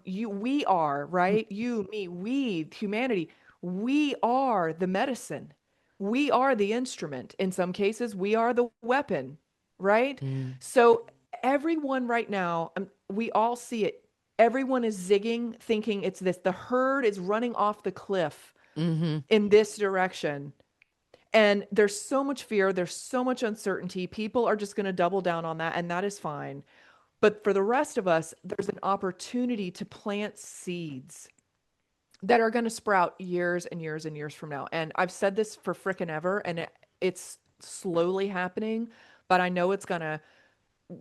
you, we are, right? You, me, we, humanity, we are the medicine. We are the instrument. In some cases, we are the weapon, right? Mm, So everyone right now, we all see it. Everyone is zigging, thinking it's this. The herd is running off the cliff hmm in this direction. And there's so much fear, there's so much uncertainty. People are just going to double down on that, and that is fine. But for the rest of us, there's an opportunity to plant seeds that are going to sprout years and years and years from now. And I've said this for frickin' ever, and it's slowly happening, but I know it's going to.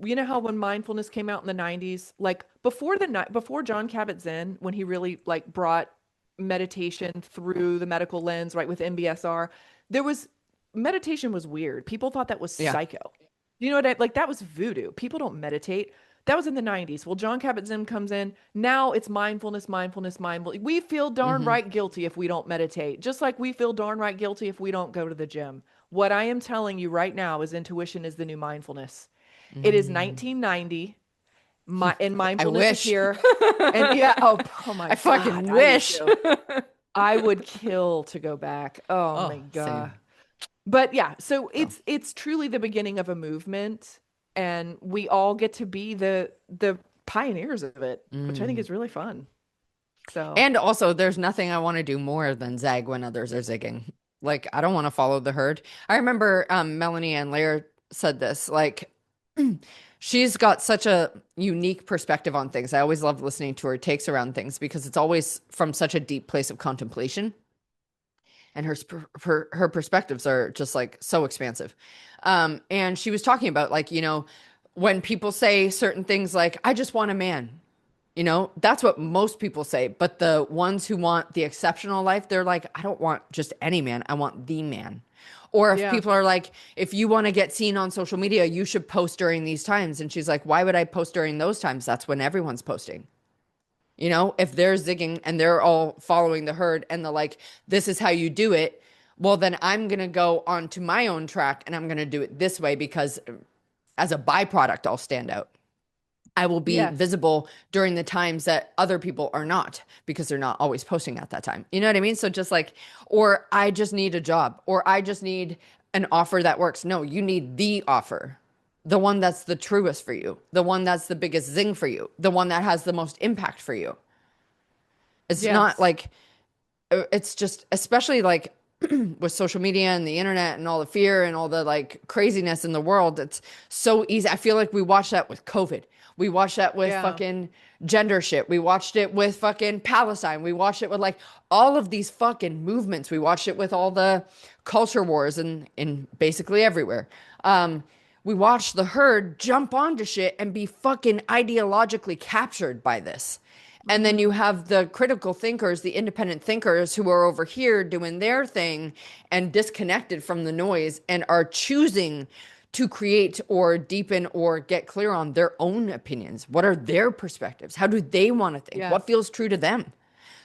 You know how when mindfulness came out in the 90s, like before John Kabat-Zinn, when he really like brought meditation through the medical lens, right, with MBSR, there was meditation was weird. People thought that was Yeah. psycho. You know what I like? That was voodoo. People don't meditate. That was in the 90s. Well, John Kabat-Zinn comes in. Now it's mindfulness, mindfulness, mindfulness. We feel darn hmm right guilty if we don't meditate, just like we feel darn right guilty if we don't go to the gym. What I am telling you right now is intuition is the new mindfulness. It is Mm. 1990. And I mindfulness is wish. here. And yeah, oh my I God, fucking I would wish. too. I would kill to go back. Oh my Oh, God. same. But yeah, so So, it's truly the beginning of a movement, and we all get to be the pioneers of it, which I think Mm. is really fun. So, And also, there's nothing I want to do more than zag when others are zigging. Like, I don't want to follow the herd. I remember Melanie Ann Lair said this, like, she's got such a unique perspective on things. I always love listening to her takes around things because it's always from such a deep place of contemplation. And her perspectives are just like so expansive. And she was talking about, like, when people say certain things like, I just want a man. That's what most people say. But the ones who want the exceptional life, they're like, I don't want just any man. I want the man. Or if yeah. people are like, if you want to get seen on social media, you should post during these times. And she's like, why would I post during those times? That's when everyone's posting. If they're zigging and they're all following the herd and they're like, this is how you do it. Well, then I'm going to go onto my own track and I'm going to do it this way because as a byproduct, I'll stand out. I will be Yes. visible during the times that other people are not because they're not always posting at that time. You know what I mean? So just like, or I just need a job or I just need an offer that works. No, you need the offer, the one that's the truest for you, the one that's the biggest zing for you, the one that has the most impact for you. It's not Yes. like, it's just, especially like with social media and the internet and all the fear and all the like craziness in the world, it's so easy. I feel like we watched that with COVID. We watched that with Yeah. fucking gender shit. We watched it with fucking Palestine. We watched it with like all of these fucking movements. We watched it with all the culture wars and in basically everywhere. We watched the herd jump onto shit and be fucking ideologically captured by this. And then Mm-hmm. you have the critical thinkers, the independent thinkers who are over here doing their thing and disconnected from the noise and are choosing to create or deepen or get clear on their own opinions. What are their perspectives? How do they want to think? What Yes. feels true to them?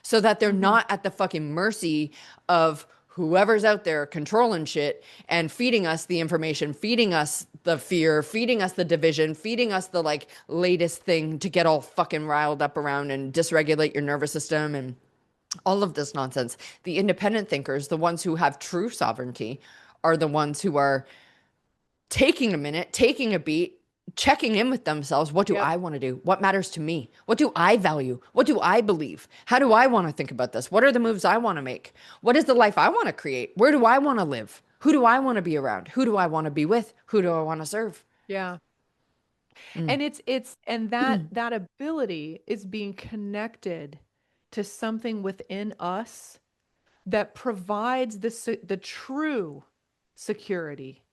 So that they're Mm-hmm. not at the fucking mercy of whoever's out there controlling shit and feeding us the information, feeding us the fear, feeding us the division, feeding us the like latest thing to get all fucking riled up around and dysregulate your nervous system and all of this nonsense. The independent thinkers, the ones who have true sovereignty, are the ones who are taking a minute, taking a beat, checking in with themselves. What do Yep. I want to do? What matters to me? What do I value? What do I believe? How do I want to think about this? What are the moves I want to make? What is the life I want to create? Where do I want to live? Who do I want to be around? Who do I want to be with? Who do I want to serve? Yeah. Mm. And and that ability is being connected to something within us that provides the true security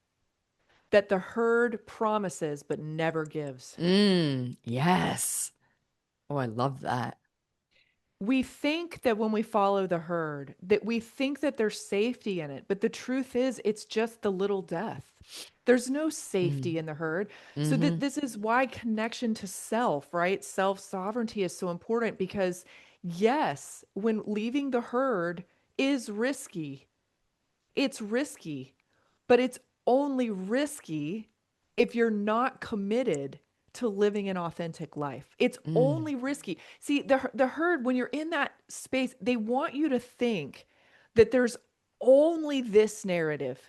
that the herd promises but never gives. Yes. Oh, I love that. We think that when we follow the herd, that we think that there's safety in it, but the truth is it's just the little death. There's no Mm. safety in the herd. So Hmm. that this is why connection to self, right? Self-sovereignty is so important because yes, when leaving the herd is risky. It's risky, but it's only risky if you're not committed to living an authentic life. It's Mm. only risky. See, the herd, when you're in that space, they want you to think that there's only this narrative.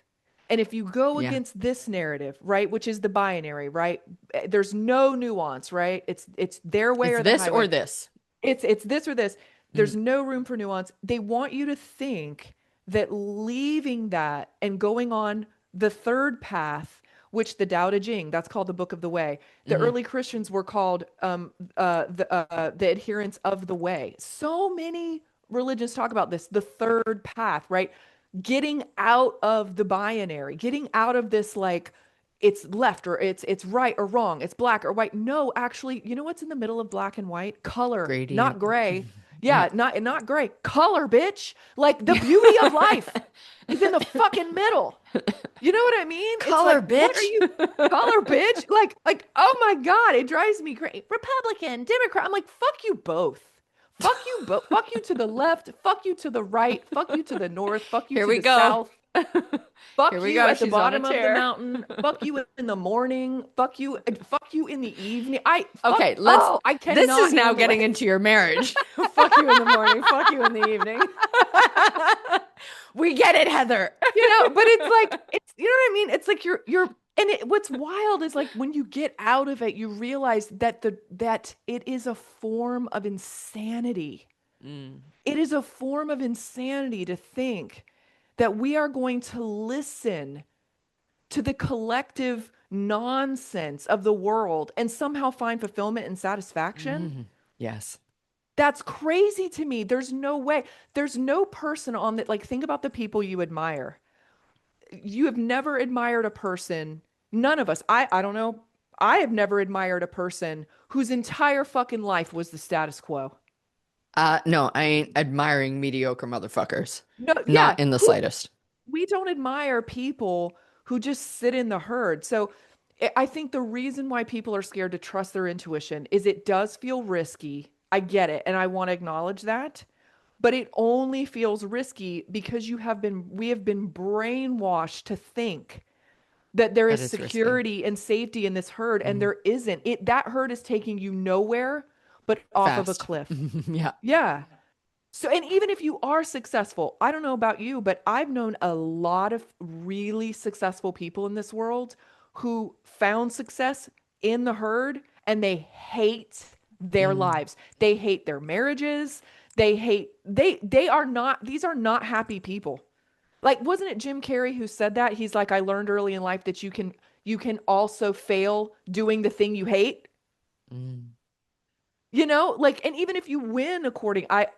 And if you go Yeah. against this narrative, right, which is the binary, right? There's no nuance, right? It's their way It's or the this or highway. this. It's this or this. Mm. There's no room for nuance. They want you to think that leaving that and going on the third path, which the Tao Te Ching, that's called the Book of the Way. The Hmm. early Christians were called the adherents of the way. So many religions talk about this, the third path, right? Getting out of the binary, getting out of this like it's left or it's right or wrong, it's black or white. No, actually, you know what's in the middle of black and white? Color, not Gradient. gray. Yeah. Yeah, not gray. Color, bitch. Like the beauty of life is in the fucking middle. You know what I mean? It's Color, like, what are bitch. you color, bitch? Oh my God, it drives me crazy. Republican, Democrat. I'm like, fuck you both. Fuck you both. Fuck you to the left. Fuck you to the right. Fuck you to the north. Fuck you Here to we the go. south. Here Fuck we you go. at the She's on a bottom of the chair. mountain. Fuck you in the morning. Fuck you in the evening. Okay, I this is cannot now handle getting it. into your marriage. Fuck you in the morning. Fuck you in the evening. We get it, Heather. But it's like you know what I mean? It's like what's wild is like when you get out of it, you realize that that it is a form of insanity. Mm, It is a form of insanity to think that we are going to listen to the collective nonsense of the world and somehow find fulfillment and satisfaction. yes. That's crazy to me. There's no way. There's no person on that. Like, think about the people you admire. You have never admired a person, none of us. I don't know. I have never admired a person whose entire fucking life was the status quo. No, I ain't admiring mediocre motherfuckers. No, yeah. Not in the Who slightest. we don't admire people who just sit in the herd. So I think the reason why people are scared to trust their intuition is it does feel risky. I get it, and I want to acknowledge that. But it only feels risky because we have been brainwashed to think that there That is is risky. security and safety in this herd, and Mhm. there isn't. That herd is taking you nowhere but off of a Fast. cliff. Yeah. Yeah. So, and even if you are successful, I don't know about you, but I've known a lot of really successful people in this world who found success in the herd and they hate their Mm. lives. They hate their marriages. They are not, these are not happy people. Like, wasn't it Jim Carrey who said that? He's like, I learned early in life that you can also fail doing the thing you hate. Mm. Like, and even if you win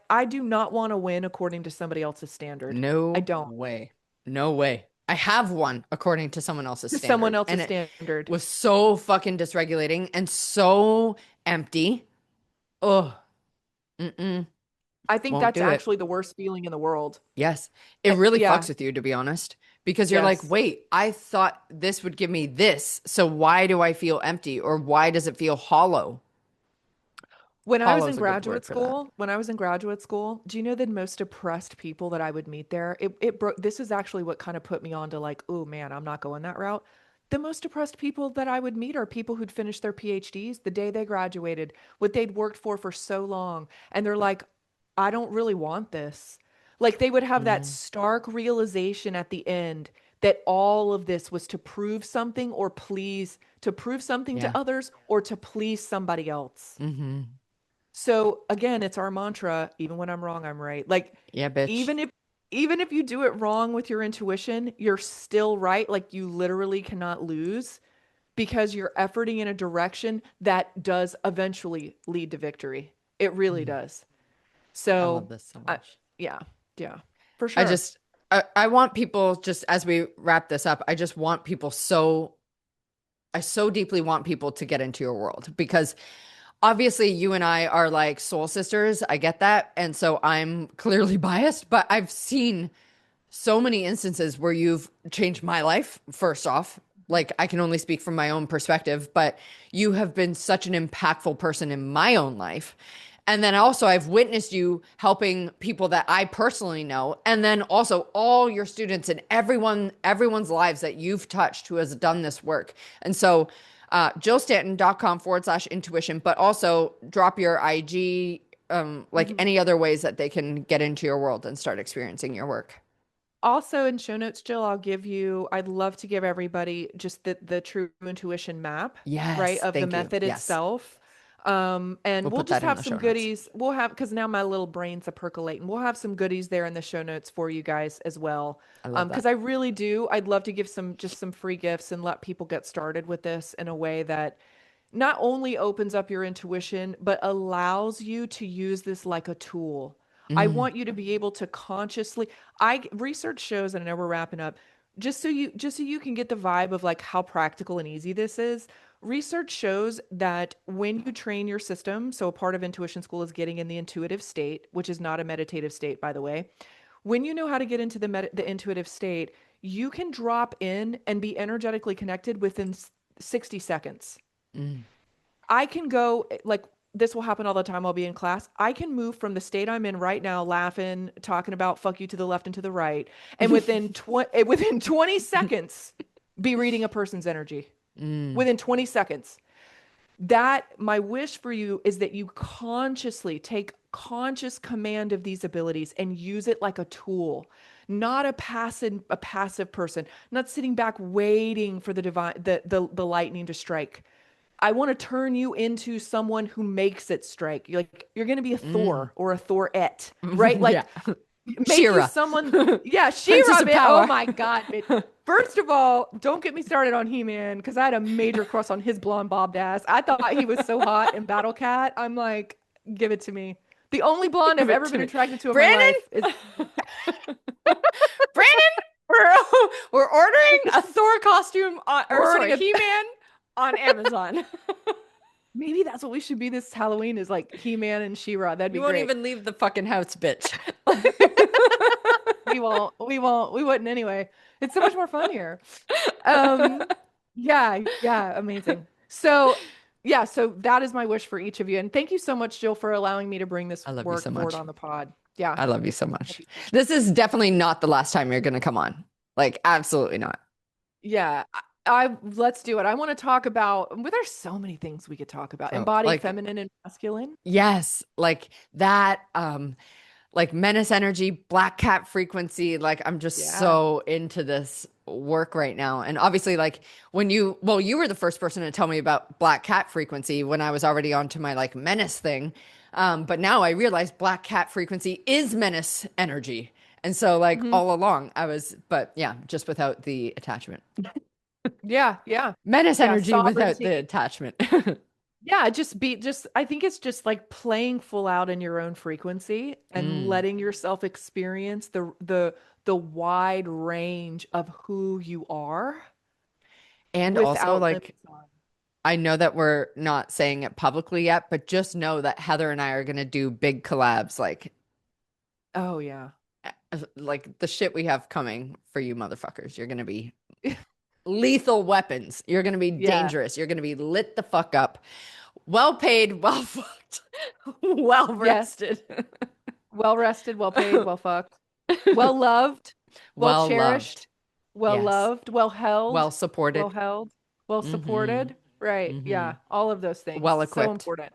I do not want to win according to somebody else's standard. I No don't. way. No way. I have one according to someone else's To someone standard, and else's it standard. was so fucking dysregulating and so empty. Oh, mm-mm, I think won't that's do it. actually the worst feeling in the world. Yes. It really Yeah. fucks with you, to be honest, because you're like, Yes. wait, I thought this would give me this. So why do I feel empty or why does it feel hollow? Hollow is a good word for that. When I was in graduate school, do you know the most depressed people that I would meet there? It broke. This is actually what kind of put me on to like, oh man, I'm not going that route. The most depressed people that I would meet are people who'd finished their PhDs the day they graduated, what they'd worked for so long, and they're like, I don't really want this. Like they would have that Mm, stark realization at the end that all of this was to prove something to prove something to yeah. others or to please somebody else. Mm-hmm. So again, it's our mantra, even when I'm wrong, I'm right. Like Yeah, bitch. even if even if you do it wrong with your intuition, you're still right. Like you literally cannot lose because you're efforting in a direction that does eventually lead to victory. It really Mm, does. I love So, this so I, much. yeah, yeah, for I sure. just, I want people, just as we wrap this up, I just want people I so deeply want people to get into your world because obviously you and I are like soul sisters. I get that. And so I'm clearly biased, but I've seen so many instances where you've changed my life, first off. Like, I can only speak from my own perspective, but you have been such an impactful person in my own life. And then also, I've witnessed you helping people that I personally know. And then also, all your students and everyone's lives that you've touched who has done this work. And so, jillstanton.com/intuition, but also drop your IG, like Mhm. any other ways that they can get into your world and start experiencing your work. Also in show notes, Jill, I'd love to give everybody just the true intuition map, right, Yes, of the thank you. method Yes, itself. And we'll we'll put just that in have the some show notes. goodies. Because now my little brain's a percolating. We'll have some goodies there in the show notes for you guys as well. I love Because that. I really do. I'd love to give some free gifts and let people get started with this in a way that not only opens up your intuition, but allows you to use this like a tool. I Mm, want you to be able to consciously, I research shows, and I know we're wrapping up, just so you can get the vibe of like how practical and easy this is. Research shows that when you train your system, so a part of intuition school is getting in the intuitive state, which is not a meditative state, by the way. When you know how to get into the intuitive state, you can drop in and be energetically connected within 60 seconds. mm, I can go like this will happen all the time. I'll be in class. I can move from the state I'm in right now, laughing, talking about fuck you to the left and to the right, and within 20 seconds, be reading a person's energy. Mm, Within 20 seconds. That my wish for you is that you consciously take conscious command of these abilities and use it like a tool, not a passive person, not sitting back waiting for the divine the lightning to strike. I want to turn you into someone who makes it strike. You're going to be a mm. Thor or a Thorette, right? Yeah. Like make you Shira. someone. Yeah, Princess She-Ra, of man. Oh Power. my God, man. First of all, don't get me started on He-Man because I had a major crush on his blonde bobbed ass. I thought he was so hot in Battle Cat. I'm like, give it to me. The only blonde I've Give it ever to been me. attracted to in my Brandon? life is Brandon, we're ordering a Thor costume we're ordering a. He-Man on Amazon. Maybe that's what we should be this Halloween is like He-Man and She-Ra. That'd be You won't great. even leave the fucking house, bitch. We won't. We won't. We wouldn't anyway. It's so much more fun here. Um, yeah, yeah, amazing. So, yeah, so that is my wish for each of you. And thank you so much, Jill, for allowing me to bring this I love you so work forward much. on the pod. Yeah. I love you so Love much. you too. This is definitely not the last time you're going to come on. Like, absolutely not. Yeah. Let's do it. I want to talk about, well, there's so many things we could talk about. Bro, Embodied like, feminine and masculine. yes, like that, like menace energy, black cat frequency. Like, I'm just Yeah. so into this work right now. And obviously, like you were the first person to tell me about black cat frequency when I was already onto my like menace thing. But now I realize black cat frequency is menace energy. And so like Hmm. all along but yeah, just without the attachment. Yeah. Yeah. Menace Yeah. energy without Sovereignty. the attachment. Yeah, I think it's just like playing full out in your own frequency and Mm. letting yourself experience the wide range of who you are And also without limits like on. I know that we're not saying it publicly yet, but just know that Heather and I are going to do big collabs Oh yeah. like the shit we have coming for you motherfuckers. You're going to be lethal weapons. You're going to be Yeah. dangerous. You're going to be lit the fuck up. Well paid, well fucked, well Yes. rested, Well rested, well paid, well fucked, well loved, well well loved. cherished, well Yes. loved, well held, Well supported. well held, well Mm-hmm. supported. Right. Mm-hmm. Yeah. All of those things. Well So equipped. important.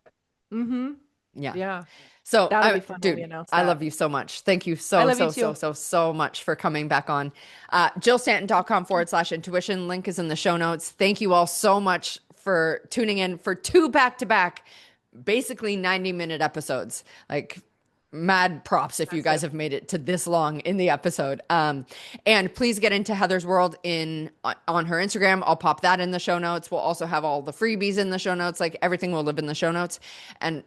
Mm-hmm. Yeah. Yeah. So That'll be fun when we dude, announce I that. love you so much. Thank you I so, love you so, so, too. so, so much for coming back on. JillStanton.com/intuition. Link is in the show notes. Thank you all so much for tuning in for two back-to-back, basically 90-minute episodes. Like mad props if you guys Massive. have made it to this long in the episode. And please get into Heather's world on her Instagram. I'll pop that in the show notes. We'll also have all the freebies in the show notes. Like everything will live in the show notes. And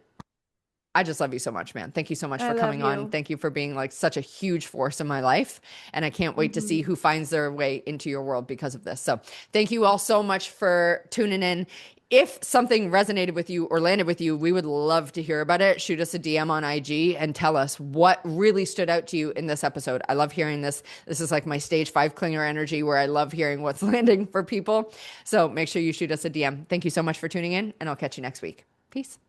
I just love you so much, man. Thank you so much I for love coming on. you. Thank you for being like such a huge force in my life. And I can't wait to see Hmm. who finds their way into your world because of this. So thank you all so much for tuning in. If something resonated with you or landed with you, we would love to hear about it. Shoot us a DM on IG and tell us what really stood out to you in this episode. I love hearing this. This is like my stage 5 clinger energy where I love hearing what's landing for people. So make sure you shoot us a DM. Thank you so much for tuning in, and I'll catch you next week. Peace.